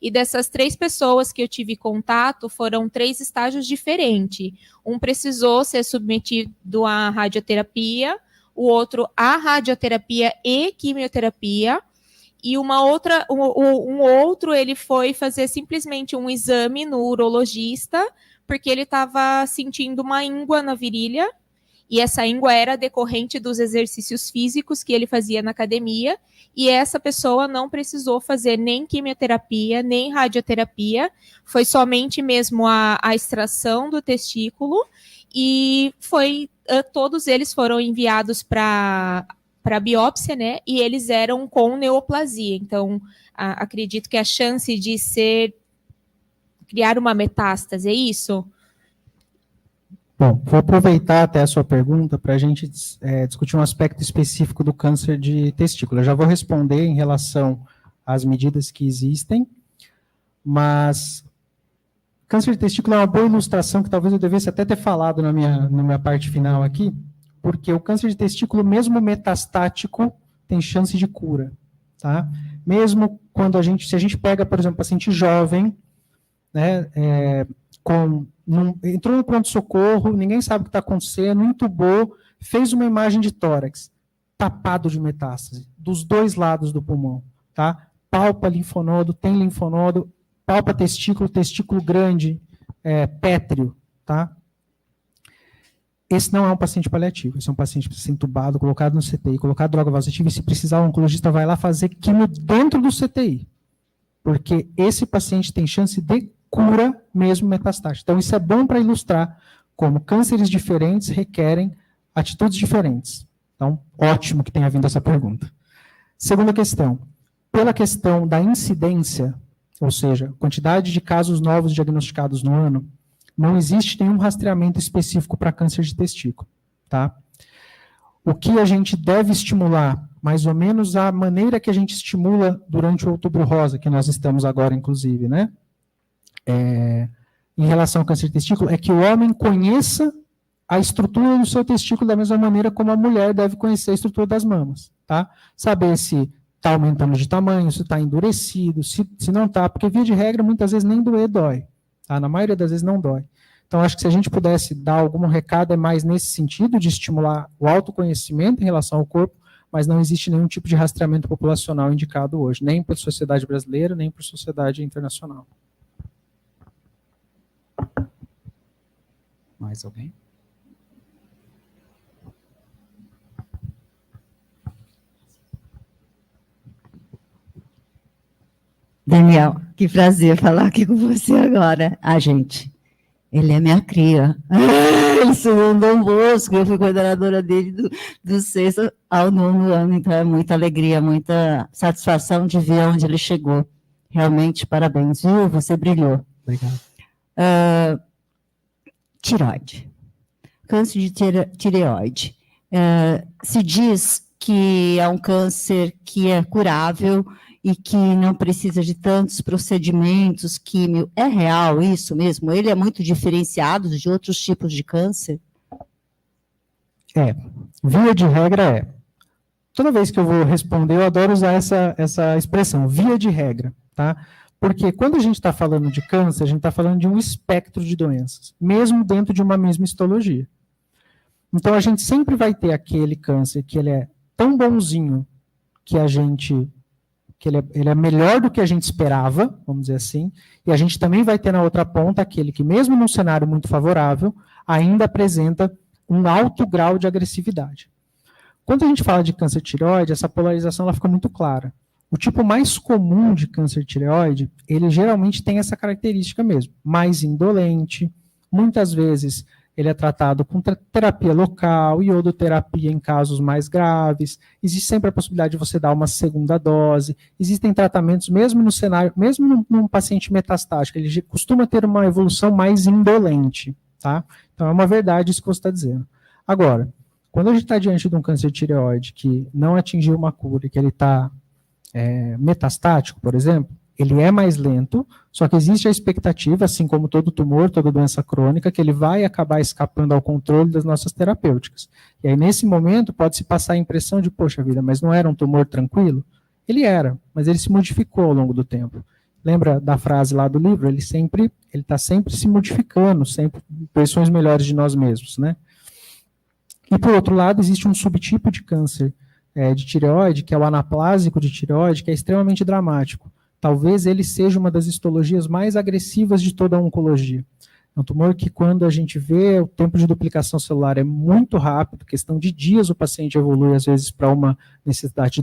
Speaker 4: E dessas 3 pessoas que eu tive contato, foram 3 estágios diferentes. Um precisou ser submetido à radioterapia, o outro à radioterapia e quimioterapia, e um outro ele foi fazer simplesmente um exame no urologista, porque ele estava sentindo uma íngua na virilha, e essa íngua era decorrente dos exercícios físicos que ele fazia na academia, e essa pessoa não precisou fazer nem quimioterapia, nem radioterapia, foi somente mesmo a extração do testículo, e todos eles foram enviados para biópsia, e eles eram com neoplasia. Então, acredito que a chance de criar uma metástase, é isso?
Speaker 3: Bom, vou aproveitar até a sua pergunta para a gente discutir um aspecto específico do câncer de testículo. Eu já vou responder em relação às medidas que existem, mas câncer de testículo é uma boa ilustração que talvez eu devesse até ter falado na minha parte final aqui, porque o câncer de testículo, mesmo metastático, tem chance de cura, tá? Mesmo quando se a gente pega, por exemplo, um paciente jovem, com entrou no pronto-socorro, ninguém sabe o que está acontecendo, entubou, fez uma imagem de tórax, tapado de metástase, dos 2 lados do pulmão, tá? Palpa linfonodo, tem linfonodo, palpa testículo grande, pétreo, tá? Esse não é um paciente paliativo, esse é um paciente que precisa ser entubado, colocado no CTI, colocado droga vasoativa, e se precisar, o oncologista vai lá fazer quimio dentro do CTI, porque esse paciente tem chance de cura mesmo metastática. Então, isso é bom para ilustrar como cânceres diferentes requerem atitudes diferentes. Então, ótimo que tenha vindo essa pergunta. Segunda questão, pela questão da incidência, ou seja, quantidade de casos novos diagnosticados no ano, não existe nenhum rastreamento específico para câncer de testículo, tá? O que a gente deve estimular, mais ou menos a maneira que a gente estimula durante o Outubro Rosa, que nós estamos agora, inclusive, né? Em relação ao câncer de testículo, é que o homem conheça a estrutura do seu testículo da mesma maneira como a mulher deve conhecer a estrutura das mamas, tá? Saber se está aumentando de tamanho, se está endurecido, se não está, porque via de regra, muitas vezes nem doer dói, tá? Na maioria das vezes não dói. Então, acho que se a gente pudesse dar algum recado, é mais nesse sentido, de estimular o autoconhecimento em relação ao corpo, mas não existe nenhum tipo de rastreamento populacional indicado hoje, nem por sociedade brasileira, nem por sociedade internacional.
Speaker 1: Mais alguém?
Speaker 5: Daniel, que prazer falar aqui com você agora. Gente, ele é minha cria. Ele estudou no Dom Bosco, eu fui coordenadora dele do 6º ao 9º ano, então é muita alegria, muita satisfação de ver onde ele chegou. Realmente, parabéns, viu? Você brilhou.
Speaker 3: Obrigado.
Speaker 5: Tireoide. Câncer de tireoide. Se diz que é um câncer que é curável e que não precisa de tantos procedimentos, químio. É real isso mesmo? Ele é muito diferenciado de outros tipos de câncer?
Speaker 3: Via de regra Toda vez que eu vou responder, eu adoro usar essa expressão, via de regra, tá? Porque quando a gente está falando de câncer, a gente está falando de um espectro de doenças, mesmo dentro de uma mesma histologia. Então, a gente sempre vai ter aquele câncer que ele é tão bonzinho que ele é melhor do que a gente esperava, vamos dizer assim, e a gente também vai ter na outra ponta aquele que, mesmo num cenário muito favorável, ainda apresenta um alto grau de agressividade. Quando a gente fala de câncer de tireoide, essa polarização ela fica muito clara. O tipo mais comum de câncer de tireoide, ele geralmente tem essa característica mesmo, mais indolente, muitas vezes ele é tratado com terapia local, iodoterapia em casos mais graves, existe sempre a possibilidade de você dar uma segunda dose, existem tratamentos mesmo no cenário, mesmo num paciente metastático, ele costuma ter uma evolução mais indolente, tá? Então é uma verdade isso que você está dizendo. Agora, quando a gente está diante de um câncer de tireoide que não atingiu uma cura e que ele está metastático, por exemplo, ele é mais lento, só que existe a expectativa, assim como todo tumor, toda doença crônica, que ele vai acabar escapando ao controle das nossas terapêuticas. E aí, nesse momento, pode-se passar a impressão de, poxa vida, mas não era um tumor tranquilo? Ele era, mas ele se modificou ao longo do tempo. Lembra da frase lá do livro? Ele está sempre se modificando, sempre versões melhores de nós mesmos, né? E, por outro lado, existe um subtipo de câncer de tireoide, que é o anaplásico de tireoide, que é extremamente dramático. Talvez ele seja uma das histologias mais agressivas de toda a oncologia. É um tumor que, quando a gente vê, o tempo de duplicação celular é muito rápido, questão de dias o paciente evolui, às vezes, para uma necessidade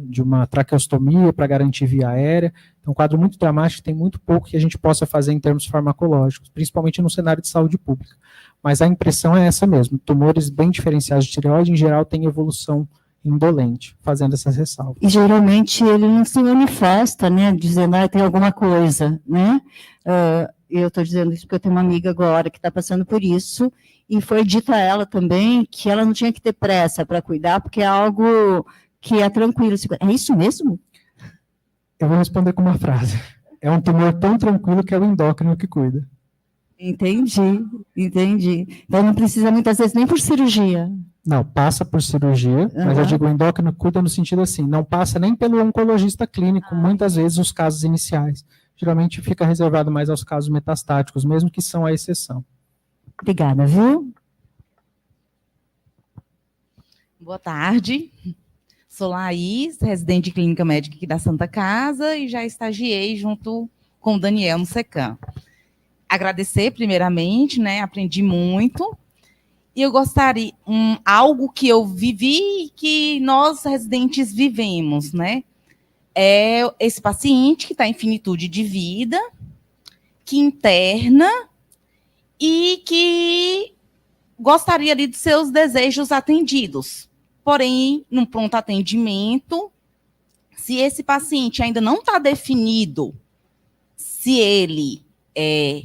Speaker 3: de uma traqueostomia para garantir via aérea. É um quadro muito dramático, tem muito pouco que a gente possa fazer em termos farmacológicos, principalmente no cenário de saúde pública. Mas a impressão é essa mesmo, tumores bem diferenciados de tireoide, em geral, têm evolução indolente, fazendo essas ressalvas.
Speaker 5: E geralmente ele não se manifesta, né, dizendo, tem alguma coisa, né? Eu estou dizendo isso porque eu tenho uma amiga agora que está passando por isso, e foi dito a ela também que ela não tinha que ter pressa para cuidar, porque é algo que é tranquilo. É isso mesmo?
Speaker 3: Eu vou responder com uma frase. É um tumor tão tranquilo que é o endócrino que cuida.
Speaker 5: Entendi. Então não precisa muitas vezes nem por cirurgia.
Speaker 3: Não, passa por cirurgia, mas eu digo o endócrino cuida no sentido assim, não passa nem pelo oncologista clínico, muitas vezes os casos iniciais. geralmente fica reservado mais aos casos metastáticos, mesmo que são a exceção.
Speaker 5: Obrigada, viu?
Speaker 6: Boa tarde. Sou Laís, residente de clínica médica aqui da Santa Casa e já estagiei junto com o Daniel no SECAM. Agradecer primeiramente, né? Aprendi muito. E eu gostaria, algo que eu vivi e que nós residentes vivemos, né? É esse paciente que está em finitude de vida, que interna e que gostaria ali de seus desejos atendidos. Porém, num pronto atendimento, se esse paciente ainda não está definido se ele é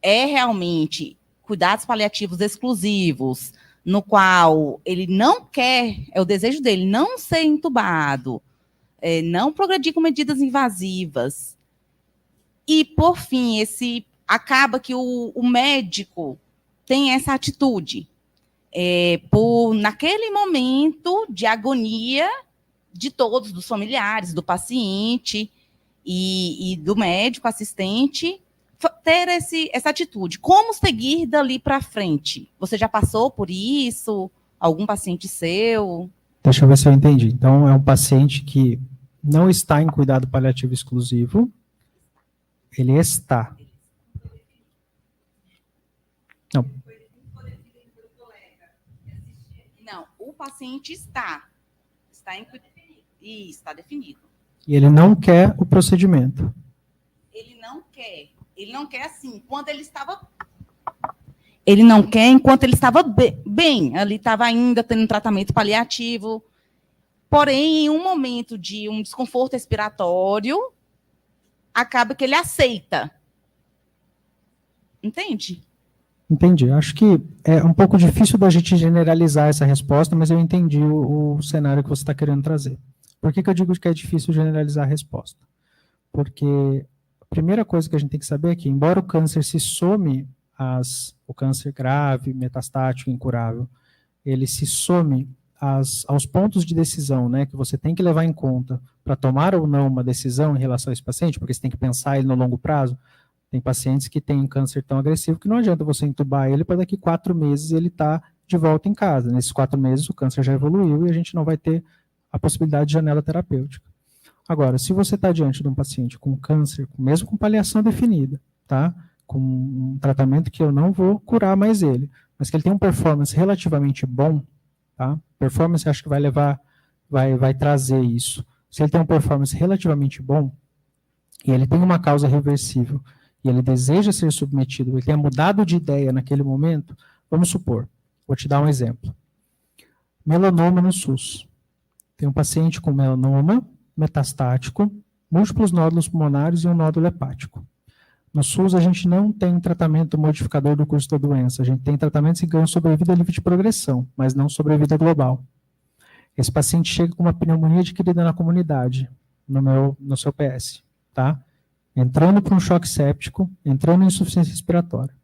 Speaker 6: realmente cuidados paliativos exclusivos, no qual ele não quer, é o desejo dele, não ser entubado, não progredir com medidas invasivas. E, por fim, acaba que o médico tem essa atitude, naquele momento de agonia de todos, dos familiares, do paciente e do médico assistente, ter essa atitude. Como seguir dali para frente? Você já passou por isso? Algum paciente seu?
Speaker 3: Deixa eu ver se eu entendi. Então, é um paciente que não está em cuidado paliativo exclusivo, ele está. Não.
Speaker 6: Não, o paciente está definido.
Speaker 3: E ele não quer o procedimento.
Speaker 6: Ele não quer assim, quando ele estava... Ele não quer enquanto ele estava bem. Ali estava ainda tendo um tratamento paliativo. Porém, em um momento de um desconforto respiratório, acaba que ele aceita. Entende?
Speaker 3: Entendi. Acho que é um pouco difícil da gente generalizar essa resposta, mas eu entendi o cenário que você está querendo trazer. Por que eu digo que é difícil generalizar a resposta? Porque a primeira coisa que a gente tem que saber é que, embora o câncer se some, o câncer grave, metastático, incurável, ele se some aos pontos de decisão, né, que você tem que levar em conta para tomar ou não uma decisão em relação a esse paciente, porque você tem que pensar ele no longo prazo. Tem pacientes que têm um câncer tão agressivo que não adianta você entubar ele para daqui 4 meses ele estar de volta em casa. Nesses 4 meses o câncer já evoluiu e a gente não vai ter a possibilidade de janela terapêutica. Agora, se você está diante de um paciente com câncer, mesmo com paliação definida, tá? Com um tratamento que eu não vou curar mais ele, mas que ele tem um performance relativamente bom, tá? Performance acho que vai trazer isso. Se ele tem um performance relativamente bom, e ele tem uma causa reversível, e ele deseja ser submetido, ele tenha mudado de ideia naquele momento, vamos supor, vou te dar um exemplo. Melanoma no SUS. Tem um paciente com melanoma metastático, múltiplos nódulos pulmonares e um nódulo hepático. No SUS, a gente não tem tratamento modificador do curso da doença, a gente tem tratamentos que ganham sobrevida livre de progressão, mas não sobrevida global. Esse paciente chega com uma pneumonia adquirida na comunidade, no seu PS, tá? Entrando para um choque séptico, entrando em insuficiência respiratória.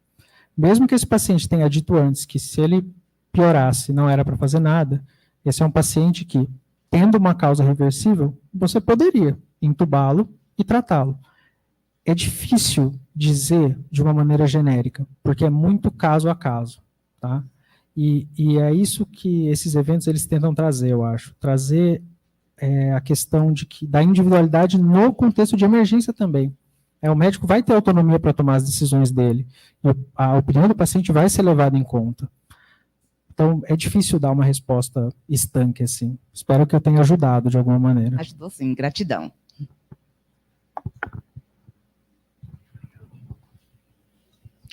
Speaker 3: Mesmo que esse paciente tenha dito antes que se ele piorasse não era para fazer nada, esse é um paciente que, tendo uma causa reversível, você poderia entubá-lo e tratá-lo. É difícil dizer de uma maneira genérica, porque é muito caso a caso, tá? E é isso que esses eventos eles tentam trazer, eu acho. Trazer a questão da individualidade no contexto de emergência também. O médico vai ter autonomia para tomar as decisões dele. A opinião do paciente vai ser levada em conta. Então, é difícil dar uma resposta estanque, assim. Espero que eu tenha ajudado de alguma maneira.
Speaker 6: Ajudou sim, gratidão.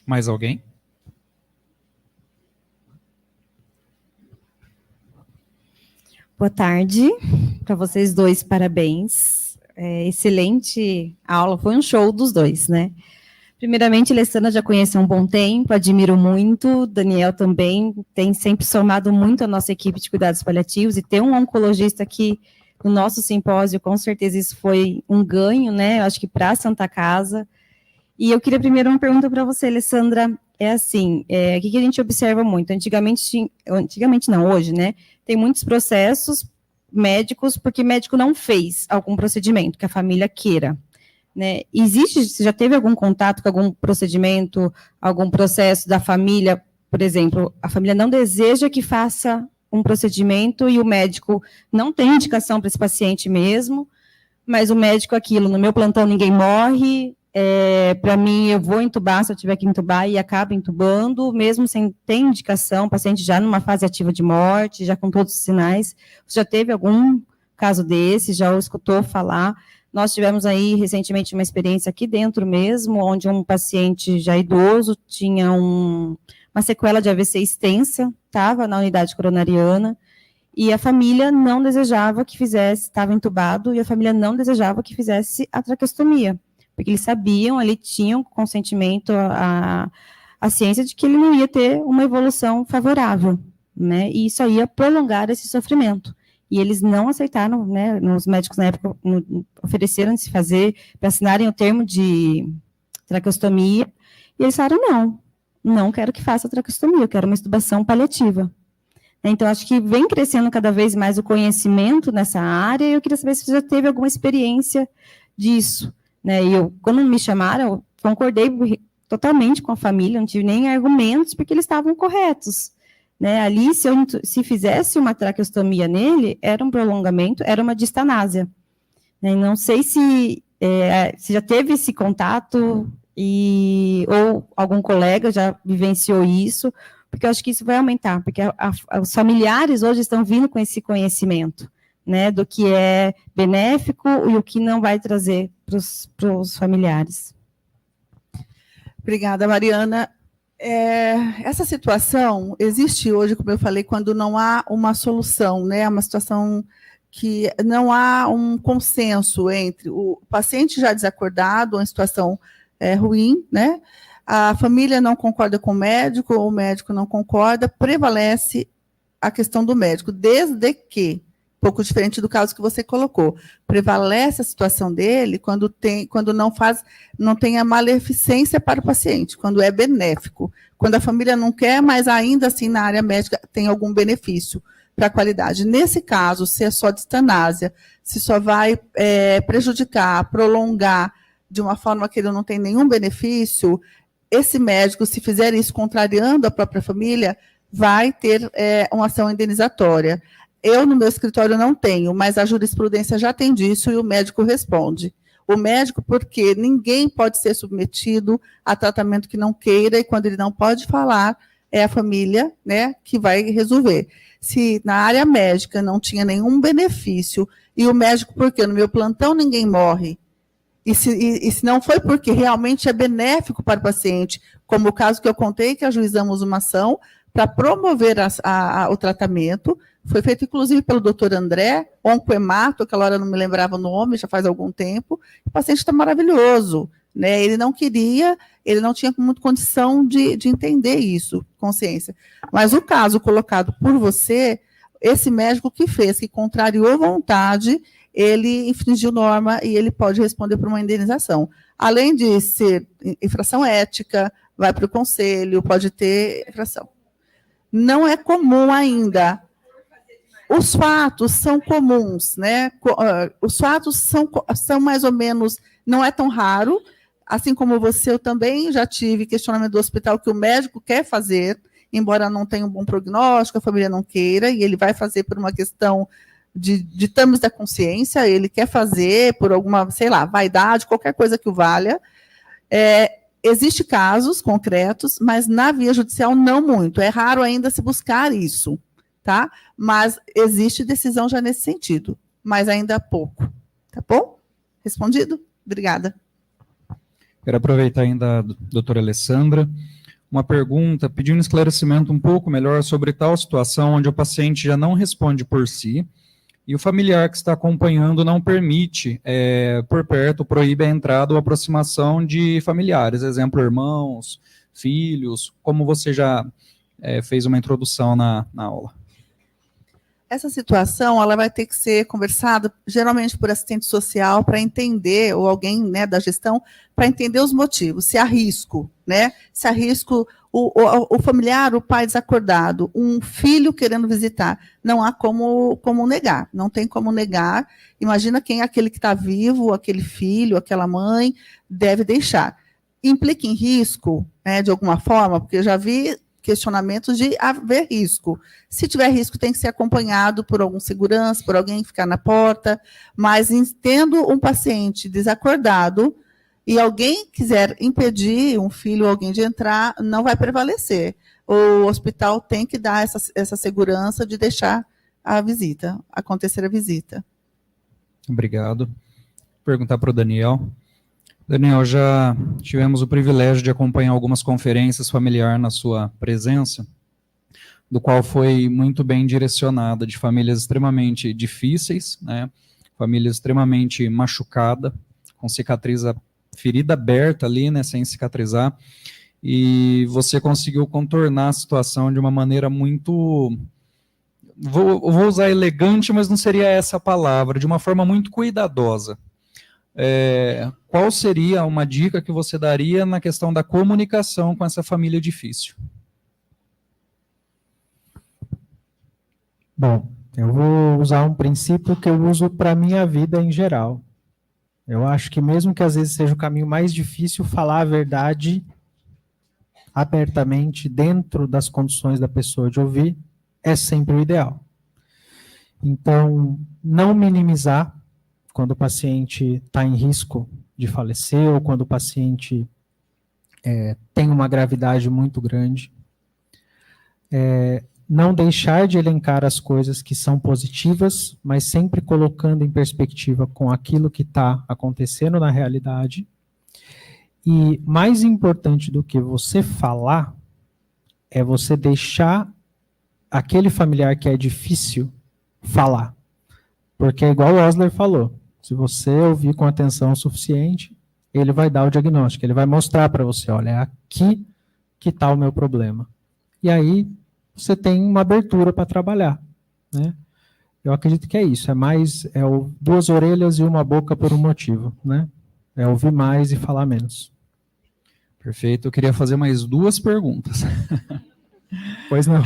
Speaker 1: Mais alguém?
Speaker 7: Boa tarde para vocês dois, parabéns. Excelente aula, foi um show dos dois, né? Primeiramente, Alessandra já conhece há um bom tempo, admiro muito, Daniel também tem sempre somado muito a nossa equipe de cuidados paliativos, e ter um oncologista aqui no nosso simpósio, com certeza isso foi um ganho, né? Eu acho que para a Santa Casa. E eu queria primeiro uma pergunta para você, Alessandra, o que a gente observa muito? Antigamente não, hoje, né? Tem muitos processos médicos porque médico não fez algum procedimento que a família queira, né? Você já teve algum contato com algum procedimento, algum processo da família, por exemplo, a família não deseja que faça um procedimento e o médico não tem indicação para esse paciente mesmo, mas o médico, aquilo, no meu plantão ninguém morre, para mim eu vou entubar se eu tiver que entubar e acaba entubando, mesmo sem ter indicação, o paciente já numa fase ativa de morte, já com todos os sinais. Você já teve algum caso desse, já o escutou falar? Nós tivemos aí recentemente uma experiência aqui dentro mesmo, onde um paciente já idoso tinha uma sequela de AVC extensa, estava na unidade coronariana, e a família não desejava que fizesse, estava entubado, e a família não desejava que fizesse a traqueostomia, porque eles sabiam, ali tinham consentimento, a ciência de que ele não ia ter uma evolução favorável, né, e isso ia prolongar esse sofrimento. E eles não aceitaram, né, os médicos na época ofereceram de se fazer, para assinarem o termo de traqueostomia, e eles falaram, não quero que faça traqueostomia, eu quero uma intubação paliativa. Então, acho que vem crescendo cada vez mais o conhecimento nessa área, e eu queria saber se você já teve alguma experiência disso, né, e quando me chamaram, eu concordei totalmente com a família, não tive nem argumentos, porque eles estavam corretos. Né, ali, se fizesse uma traqueostomia nele, era um prolongamento, era uma distanásia. Né, não sei se já teve esse contato, ou algum colega já vivenciou isso, porque eu acho que isso vai aumentar, porque os familiares hoje estão vindo com esse conhecimento, né, do que é benéfico e o que não vai trazer para os familiares.
Speaker 8: Obrigada, Mariana. Essa situação existe hoje, como eu falei, quando não há uma solução, né? Uma situação que não há um consenso entre o paciente já desacordado, uma situação ruim, né? A família não concorda com o médico não concorda, prevalece a questão do médico, desde que, pouco diferente do caso que você colocou, prevalece a situação dele quando não tem a maleficência para o paciente, quando é benéfico, quando a família não quer, mas ainda assim na área médica tem algum benefício para a qualidade. Nesse caso, se é só distanásia, se só vai prejudicar, prolongar de uma forma que ele não tem nenhum benefício, esse médico, se fizer isso contrariando a própria família, vai ter uma ação indenizatória. Eu, no meu escritório, não tenho, mas a jurisprudência já tem disso e o médico responde. O médico, porque ninguém pode ser submetido a tratamento que não queira, e quando ele não pode falar, é a família, né, que vai resolver. Se na área médica não tinha nenhum benefício, e o médico, porque no meu plantão ninguém morre, e se não foi porque realmente é benéfico para o paciente, como o caso que eu contei, que ajuizamos uma ação para promover o tratamento, foi feito, inclusive, pelo doutor André, oncohemato, aquela hora eu não me lembrava o nome, já faz algum tempo. O paciente está maravilhoso, né? Ele não queria, ele não tinha muita condição de entender isso, consciência. Mas o caso colocado por você, esse médico que fez, que contrariou a vontade, ele infringiu norma e ele pode responder por uma indenização. Além de ser infração ética, vai para o conselho, pode ter infração. Não é comum ainda. Os fatos são comuns, né? Os fatos são mais ou menos, não é tão raro, assim como você, eu também já tive questionamento do hospital que o médico quer fazer, embora não tenha um bom prognóstico, a família não queira, e ele vai fazer por uma questão de ditames da consciência, ele quer fazer por alguma, sei lá, vaidade, qualquer coisa que o valha. Existem casos concretos, mas na via judicial não muito, é raro ainda se buscar isso. Tá? Mas existe decisão já nesse sentido, mas ainda há pouco. Tá bom? Respondido? Obrigada.
Speaker 1: Quero aproveitar ainda a doutora Alessandra, uma pergunta, pedindo um esclarecimento um pouco melhor sobre tal situação onde o paciente já não responde por si e o familiar que está acompanhando não permite, por perto, proíbe a entrada ou aproximação de familiares, exemplo, irmãos, filhos, como você já fez uma introdução na aula.
Speaker 8: Essa situação ela vai ter que ser conversada, geralmente por assistente social, para entender, ou alguém, né, da gestão, para entender os motivos, se há risco, né? Se há risco, O familiar, o pai desacordado, um filho querendo visitar, não há como negar, não tem como negar. Imagina quem é aquele que está vivo, aquele filho, aquela mãe, deve deixar. Implica em risco, né, de alguma forma, porque eu já vi questionamentos de haver risco. Se tiver risco, tem que ser acompanhado por algum segurança, por alguém ficar na porta, mas tendo um paciente desacordado, e alguém quiser impedir um filho ou alguém de entrar, não vai prevalecer. O hospital tem que dar essa segurança de deixar a visita, acontecer a visita.
Speaker 1: Obrigado. Vou perguntar para o Daniel. Daniel, já tivemos o privilégio de acompanhar algumas conferências familiares na sua presença, do qual foi muito bem direcionada, de famílias extremamente difíceis, né? Famílias extremamente machucadas, com ferida aberta ali, né, sem cicatrizar, e você conseguiu contornar a situação de uma maneira muito, vou usar elegante, mas não seria essa a palavra, de uma forma muito cuidadosa. Qual seria uma dica que você daria na questão da comunicação com essa família difícil?
Speaker 3: Bom, eu vou usar um princípio que eu uso para a minha vida em geral. Eu acho que mesmo que às vezes seja o caminho mais difícil, falar a verdade abertamente, dentro das condições da pessoa de ouvir, é sempre o ideal. Então, não minimizar quando o paciente está em risco de falecer, ou quando o paciente tem uma gravidade muito grande. Não deixar de elencar as coisas que são positivas, mas sempre colocando em perspectiva com aquilo que está acontecendo na realidade. E mais importante do que você falar, é você deixar aquele familiar que é difícil falar. Porque é igual o Osler falou, se você ouvir com atenção suficiente, ele vai dar o diagnóstico, ele vai mostrar para você, olha, é aqui que está o meu problema. E aí, você tem uma abertura para trabalhar, né? Eu acredito que é isso, duas orelhas e uma boca por um motivo, né? É ouvir mais e falar menos.
Speaker 1: Perfeito, eu queria fazer mais duas perguntas.
Speaker 3: Pois não.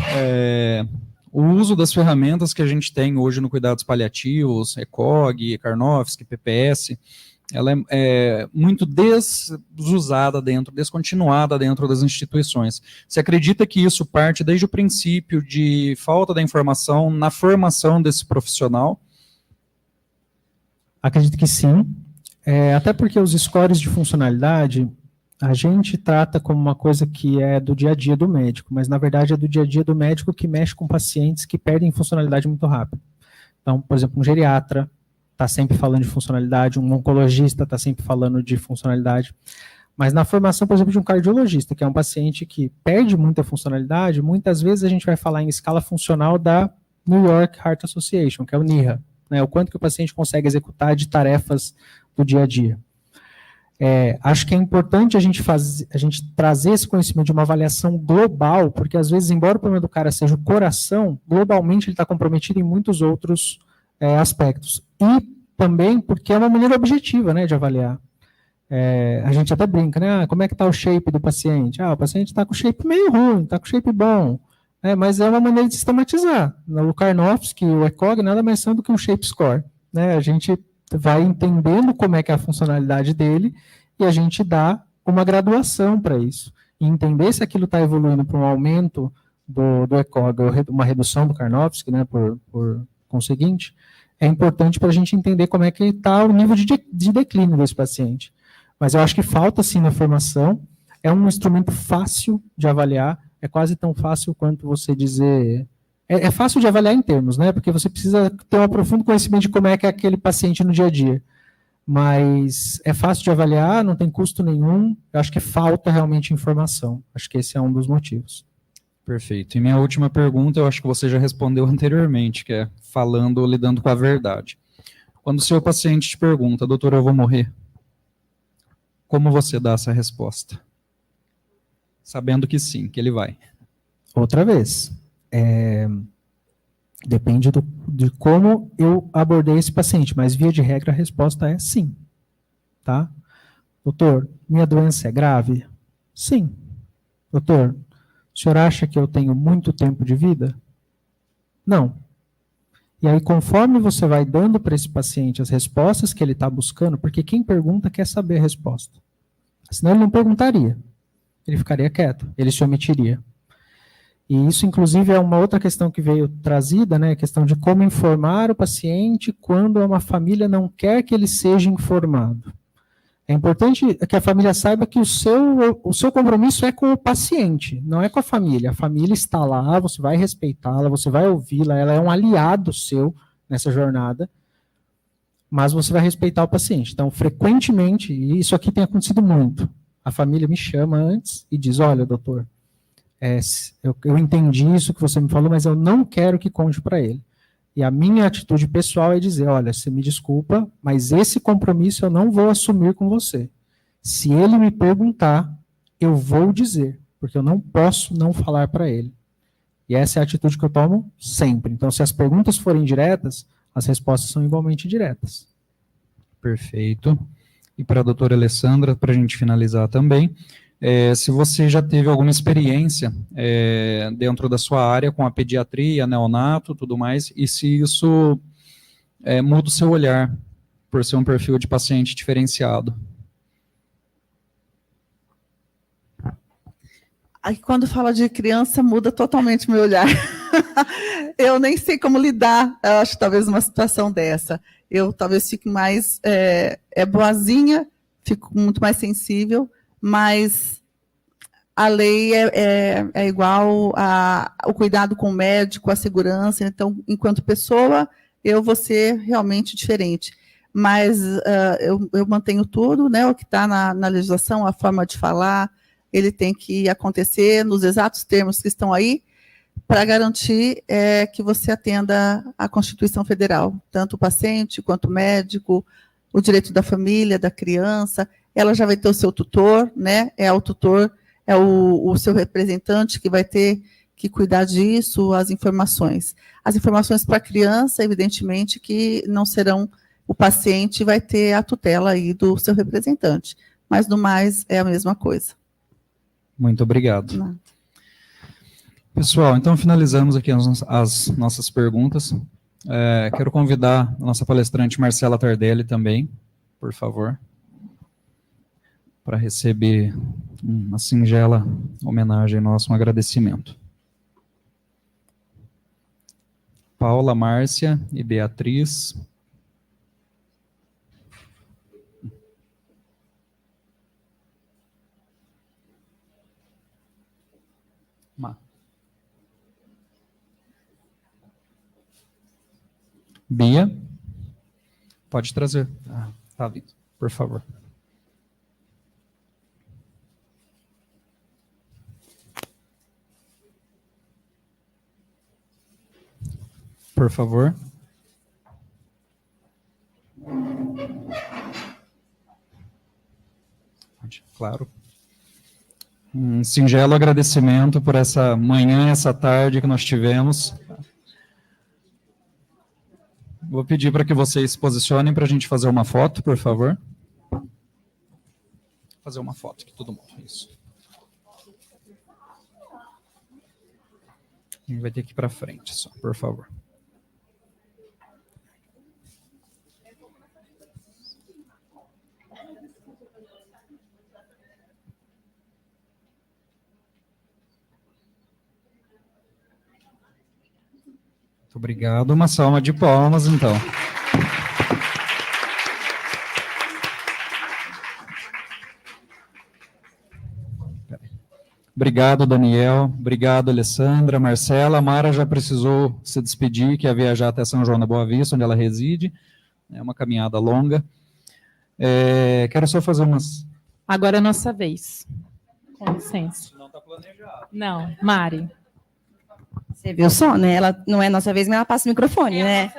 Speaker 1: O uso das ferramentas que a gente tem hoje no cuidados paliativos, ECOG, Karnofsky, PPS, ela é muito desusada descontinuada dentro das instituições. Você acredita que isso parte desde o princípio de falta da informação na formação desse profissional?
Speaker 3: Acredito que sim. Até porque os scores de funcionalidade, a gente trata como uma coisa que é do dia a dia do médico, mas na verdade é do dia a dia do médico que mexe com pacientes que perdem funcionalidade muito rápido. Então, por exemplo, um geriatra está sempre falando de funcionalidade, um oncologista está sempre falando de funcionalidade, mas na formação, por exemplo, de um cardiologista, que é um paciente que perde muita funcionalidade, muitas vezes a gente vai falar em escala funcional da New York Heart Association, que é o NYHA, né, o quanto que o paciente consegue executar de tarefas do dia a dia. Acho que é importante a gente trazer esse conhecimento de uma avaliação global, porque às vezes, embora o problema do cara seja o coração, globalmente ele está comprometido em muitos outros aspectos. E também porque é uma maneira objetiva, né, de avaliar. A gente até brinca, né? Como é que está o shape do paciente? O paciente está com o shape meio ruim, está com o shape bom. Mas é uma maneira de sistematizar. O Karnofsky, o ECOG, nada mais são do que um shape score. Né? A gente vai entendendo como é que é a funcionalidade dele e a gente dá uma graduação para isso. E entender se aquilo está evoluindo para um aumento do ECOG, ou uma redução do Karnofsky, né, por conseguinte, é importante para a gente entender como é que está o nível de declínio desse paciente. Mas eu acho que falta, sim, na formação. É um instrumento fácil de avaliar, é quase tão fácil quanto você dizer... É fácil de avaliar em termos, né? Porque você precisa ter um profundo conhecimento de como é que é aquele paciente no dia a dia. Mas é fácil de avaliar, não tem custo nenhum. Eu acho que falta realmente informação. Acho que esse é um dos motivos.
Speaker 1: Perfeito. E minha última pergunta, eu acho que você já respondeu anteriormente, que é lidando com a verdade. Quando o seu paciente te pergunta, doutor, eu vou morrer, como você dá essa resposta? Sabendo que sim, que ele vai.
Speaker 3: Outra vez. Depende de como eu abordei esse paciente, mas via de regra a resposta é sim. Tá? Doutor, minha doença é grave? Sim. Doutor, O senhor acha que eu tenho muito tempo de vida? Não. E aí, conforme você vai dando para esse paciente as respostas que ele está buscando, porque quem pergunta quer saber a resposta. Senão ele não perguntaria. Ele ficaria quieto, ele se omitiria. E isso, inclusive, é uma outra questão que veio trazida, né? A questão de como informar o paciente quando uma família não quer que ele seja informado. É importante que a família saiba que o seu compromisso é com o paciente, não é com a família. A família está lá, você vai respeitá-la, você vai ouvi-la, ela é um aliado seu nessa jornada, mas você vai respeitar o paciente. Então, frequentemente, e isso aqui tem acontecido muito, a família me chama antes e diz, olha, doutor, eu entendi isso que você me falou, mas eu não quero que conte para ele. E a minha atitude pessoal é dizer, olha, você me desculpa, mas esse compromisso eu não vou assumir com você. Se ele me perguntar, eu vou dizer, porque eu não posso não falar para ele. E essa é a atitude que eu tomo sempre. Então, se as perguntas forem diretas, as respostas são igualmente diretas.
Speaker 1: Perfeito. E para a doutora Alessandra, para a gente finalizar também, se você já teve alguma experiência dentro da sua área com a pediatria, neonato, tudo mais, e se isso muda o seu olhar por ser um perfil de paciente diferenciado.
Speaker 8: Aí, quando fala de criança, muda totalmente meu olhar. Eu nem sei como lidar, eu acho, talvez, uma situação dessa. Eu talvez fique mais boazinha, fico muito mais sensível, mas a lei é igual ao cuidado com o médico, a segurança. Então, enquanto pessoa, eu vou ser realmente diferente. Mas eu mantenho tudo, né, o que está na legislação, a forma de falar, ele tem que acontecer nos exatos termos que estão aí, para garantir que você atenda à Constituição Federal, tanto o paciente quanto o médico, o direito da família, da criança. Ela já vai ter o seu tutor, né? O tutor é o seu representante que vai ter que cuidar disso, as informações. As informações para a criança, evidentemente, que não serão, o paciente vai ter a tutela aí do seu representante, mas no mais é a mesma coisa.
Speaker 1: Muito obrigado.
Speaker 8: Não.
Speaker 1: Pessoal, então finalizamos aqui as nossas perguntas. Quero convidar a nossa palestrante Marcela Tardelli também, por favor, para receber uma singela homenagem nossa, um agradecimento. Paula, Márcia e Beatriz. Bia, pode trazer. Tá vindo, por favor. Por favor. Claro. Um singelo agradecimento por essa manhã, essa tarde que nós tivemos. Vou pedir para que vocês se posicionem para a gente fazer uma foto, por favor. Fazer uma foto aqui, todo mundo. Isso. A gente vai ter que ir para frente só, por favor. Muito obrigado. Uma salva de palmas, então. Obrigado, Daniel. Obrigado, Alessandra, Marcela. A Mara já precisou se despedir, que ia viajar até São João da Boa Vista, onde ela reside. É uma caminhada longa. Quero só fazer umas...
Speaker 9: Agora é a nossa vez. Com licença.
Speaker 1: Não está planejado.
Speaker 9: Não, Mari.
Speaker 7: Você viu só, né? Ela não é nossa vez, mas ela passa o microfone, né?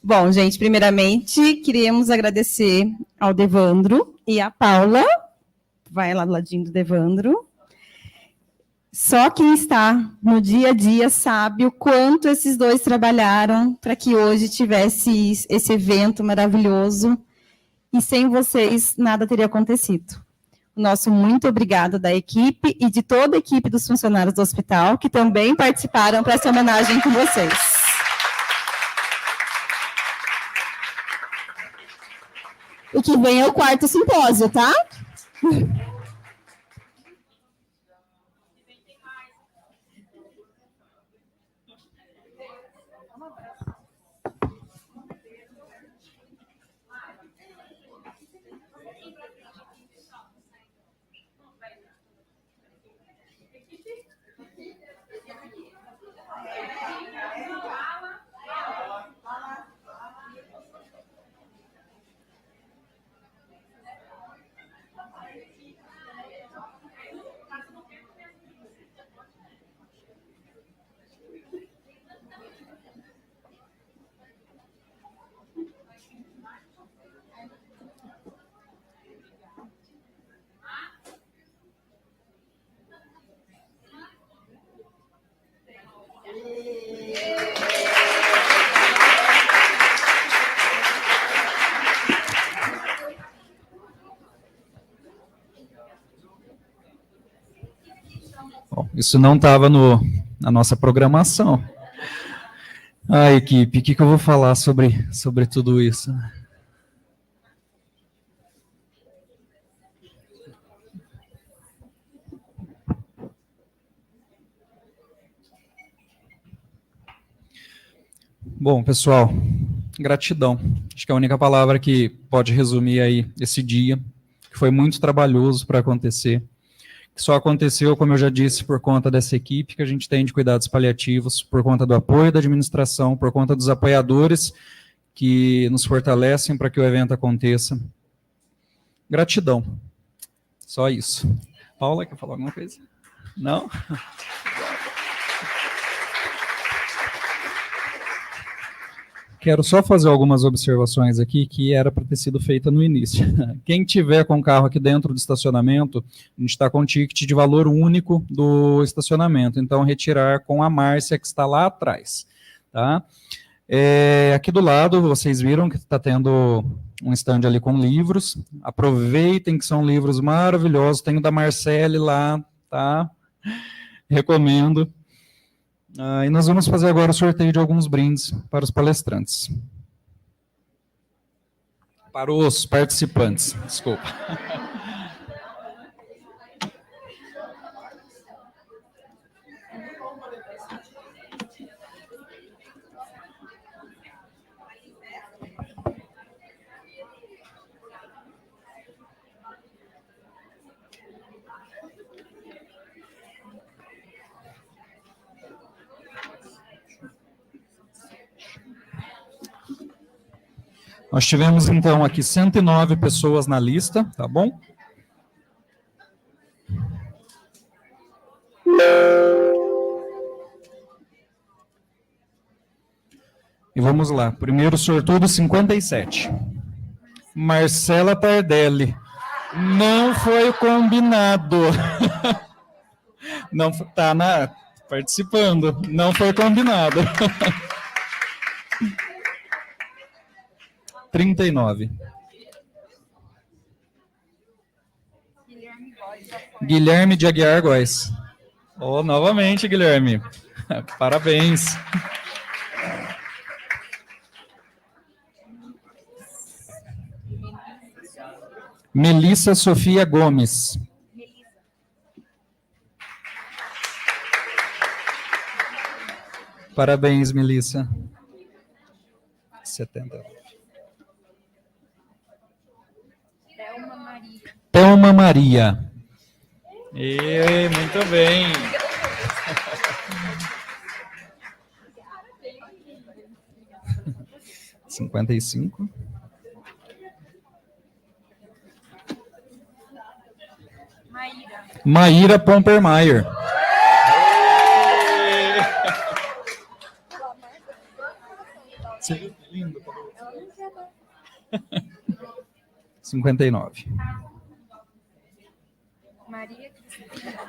Speaker 7: Bom, gente, primeiramente, queríamos agradecer ao Devandro e à Paula. Vai lá do ladinho do Devandro. Só quem está no dia a dia sabe o quanto esses dois trabalharam para que hoje tivesse esse evento maravilhoso. E sem vocês, nada teria acontecido. Nosso muito obrigado da equipe e de toda a equipe dos funcionários do hospital, que também participaram para essa homenagem com vocês. O que vem é o quarto simpósio, tá?
Speaker 1: Bom, isso não estava na nossa programação. Ah, equipe, o que eu vou falar sobre tudo isso? Bom, pessoal, gratidão. Acho que é a única palavra que pode resumir aí esse dia, que foi muito trabalhoso para acontecer, que só aconteceu, como eu já disse, por conta dessa equipe que a gente tem de cuidados paliativos, por conta do apoio da administração, por conta dos apoiadores que nos fortalecem para que o evento aconteça. Gratidão. Só isso. Paula, quer falar alguma coisa? Não? Quero só fazer algumas observações aqui que era para ter sido feita no início. Quem tiver com o carro aqui dentro do estacionamento, a gente está com um ticket de valor único do estacionamento, então retirar com a Márcia que está lá atrás. Tá? Aqui do lado, vocês viram que está tendo um stand ali com livros, aproveitem que são livros maravilhosos, tem o da Marcele lá, tá? Recomendo. E nós vamos fazer agora o sorteio de alguns brindes para os palestrantes. Para os participantes, desculpa. Nós tivemos, então, aqui 109 pessoas na lista, tá bom? E vamos lá. Primeiro sortudo, 57. Marcela Tardelli. Não foi combinado. Não está participando. Não foi combinado. 39. Guilherme de Aguiar Góes. Oh, novamente, Guilherme. Parabéns. Melissa Sofia Gomes. Parabéns, Melissa. 70. Thelma Maria. Muito bem. (55) Maíra Pompermaier. Lindo. 59.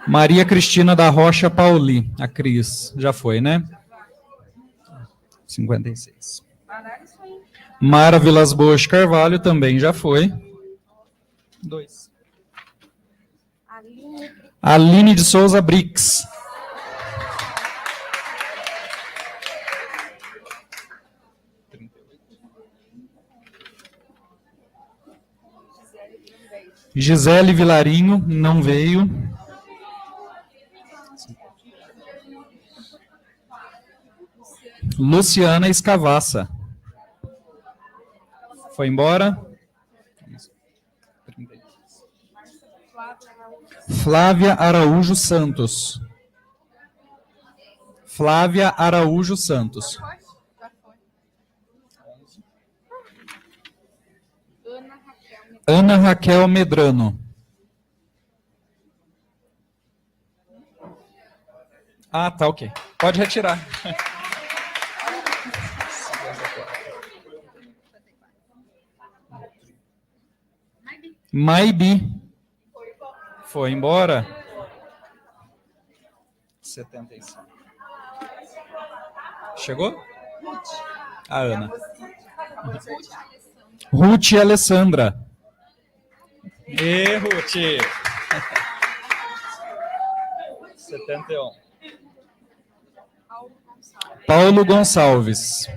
Speaker 1: Maria Cristina da Rocha Pauli, a Cris. Já foi, né? 56. Mara Vilas Boas Carvalho também já foi. 2. Aline de Souza Brix. Gisele Vilarinho, não veio. Luciana Escavassa. Foi embora. Flávia Araújo Santos. Flávia Araújo Santos. Ana Raquel Medrano. Ah, tá, ok. Pode retirar. Maibi. Foi embora. 75. Chegou? A Ana. Ruth e Alessandra. E Ruth. 71. Paulo Gonçalves.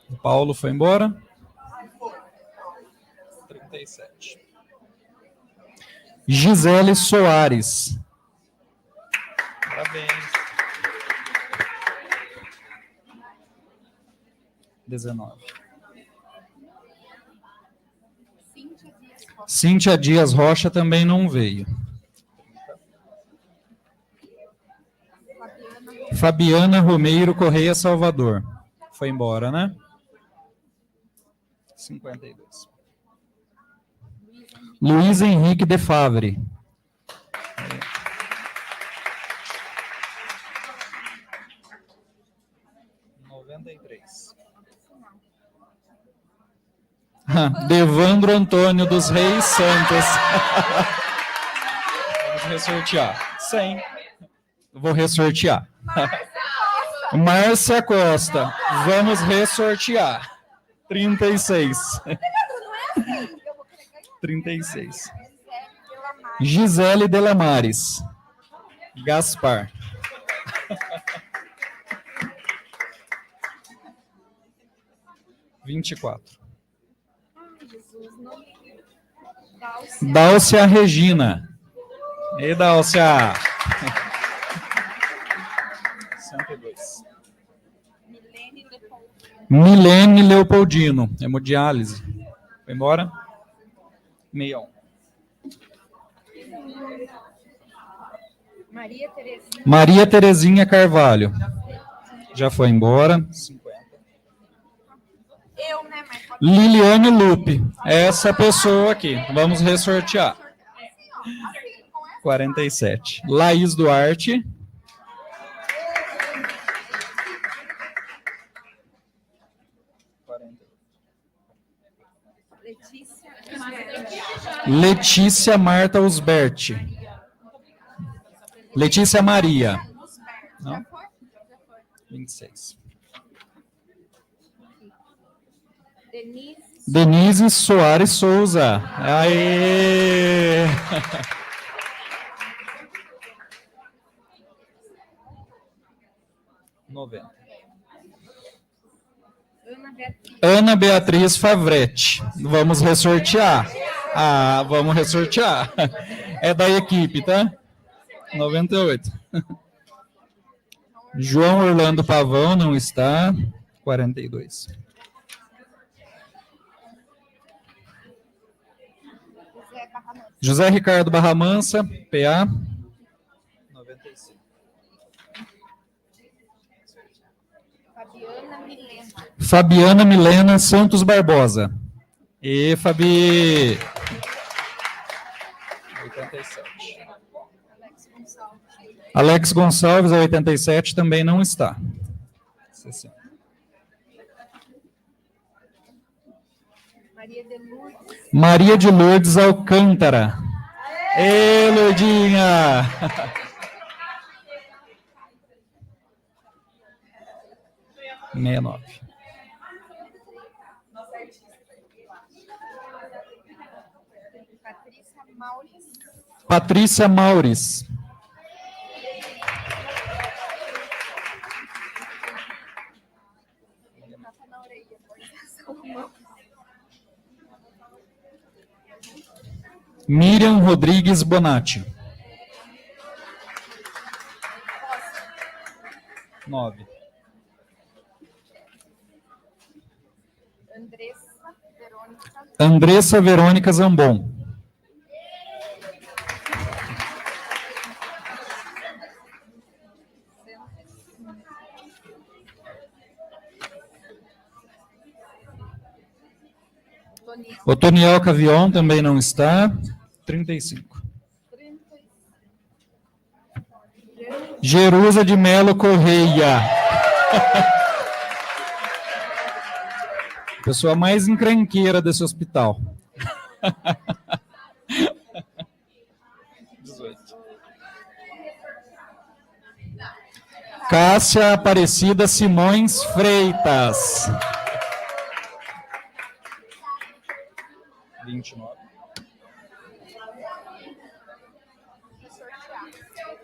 Speaker 1: O Paulo foi embora. 37. Gisele Soares. Parabéns. 19. Cíntia Dias Rocha também não veio. Fabiana Romeiro Correia Salvador. Foi embora, né? 52. Luiz Henrique de Favre. Devandro Antônio dos Reis Santos. Vamos ressortear. 100. Vou ressortear. Márcia Costa. Vamos ressortear. 36. 36. Gisele Delamares. Gaspar. Vinte e quatro. Dálcia Regina. E Dálcia. 102. Milene Leopoldino. Hemodiálise. Foi embora? 61. Maria Terezinha Carvalho. Já foi embora. 50. Liliane Lupe. Essa pessoa aqui. Vamos ressortear. 47. Laís Duarte. Letícia Marta Usberti. Letícia Maria. Não? 26. Denise Soares Souza. Aê! Ana Beatriz Favretti. Vamos ressortear. Ah, vamos ressortear. É da equipe, tá? 98. João Orlando Pavão não está. 42. José Ricardo Barra Mansa, PA. 95. Fabiana Milena Santos Barbosa. E Fabi. 87. Alex Gonçalves, a 87, também não está. 60. Maria de Lourdes Alcântara. Ê, Lourdinha! Meia 9. Patrícia Maures. Miriam Rodrigues Bonatti. 9. Andressa Verônica Zambon. Otoniel Cavion também não está. 35. Jerusa de Melo Correia. Pessoa mais encrenqueira desse hospital. 18. Cássia Aparecida Simões Freitas. 29.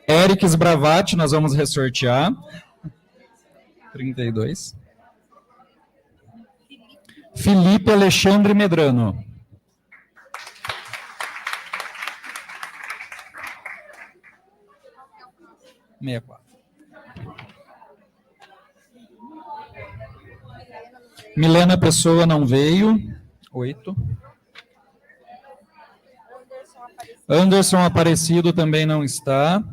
Speaker 1: Eric Sbravati, nós vamos ressortear. 32. Felipe Alexandre Medrano. 64. Milena Pessoa não veio. 8. Anderson Aparecido também não está.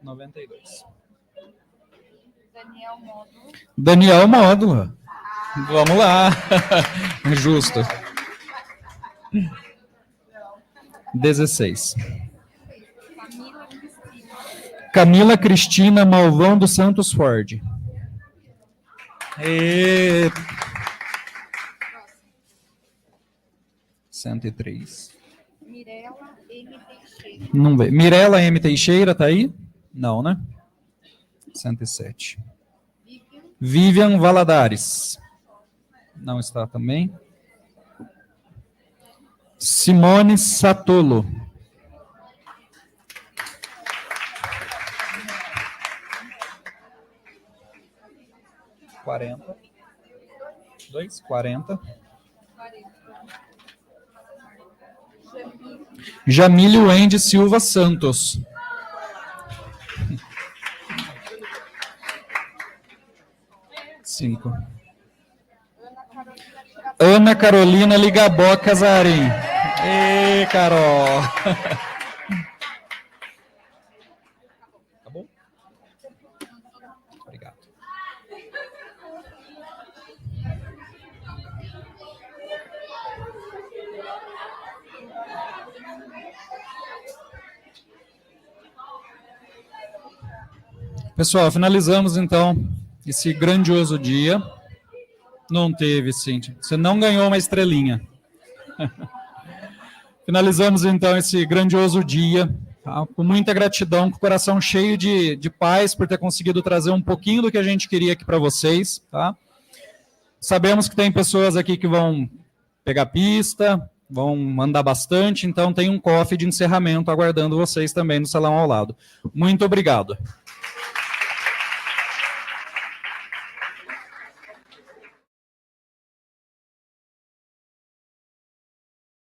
Speaker 1: 92. Daniel Módulo. Vamos lá. Justo. 16. Camila Cristina Malvão dos Santos Ford. 103. Não vê. Mirela M. Teixeira, tá aí? Não, né? 107. Vivian Valadares. Não está também. Simone Satolo. Quarenta. 40. Jamílio Wendy Silva Santos. Cinco. Ana Carolina Ligabó Casarim. Ê, Carol. Acabou? Obrigado. Pessoal, finalizamos então esse grandioso dia. Não teve, Cíntia. Você não ganhou uma estrelinha. Finalizamos então esse grandioso dia, tá? Com muita gratidão, com o coração cheio de paz por ter conseguido trazer um pouquinho do que a gente queria aqui para vocês. Tá? Sabemos que tem pessoas aqui que vão pegar pista, vão mandar bastante, então tem um coffee de encerramento aguardando vocês também no salão ao lado. Muito obrigado.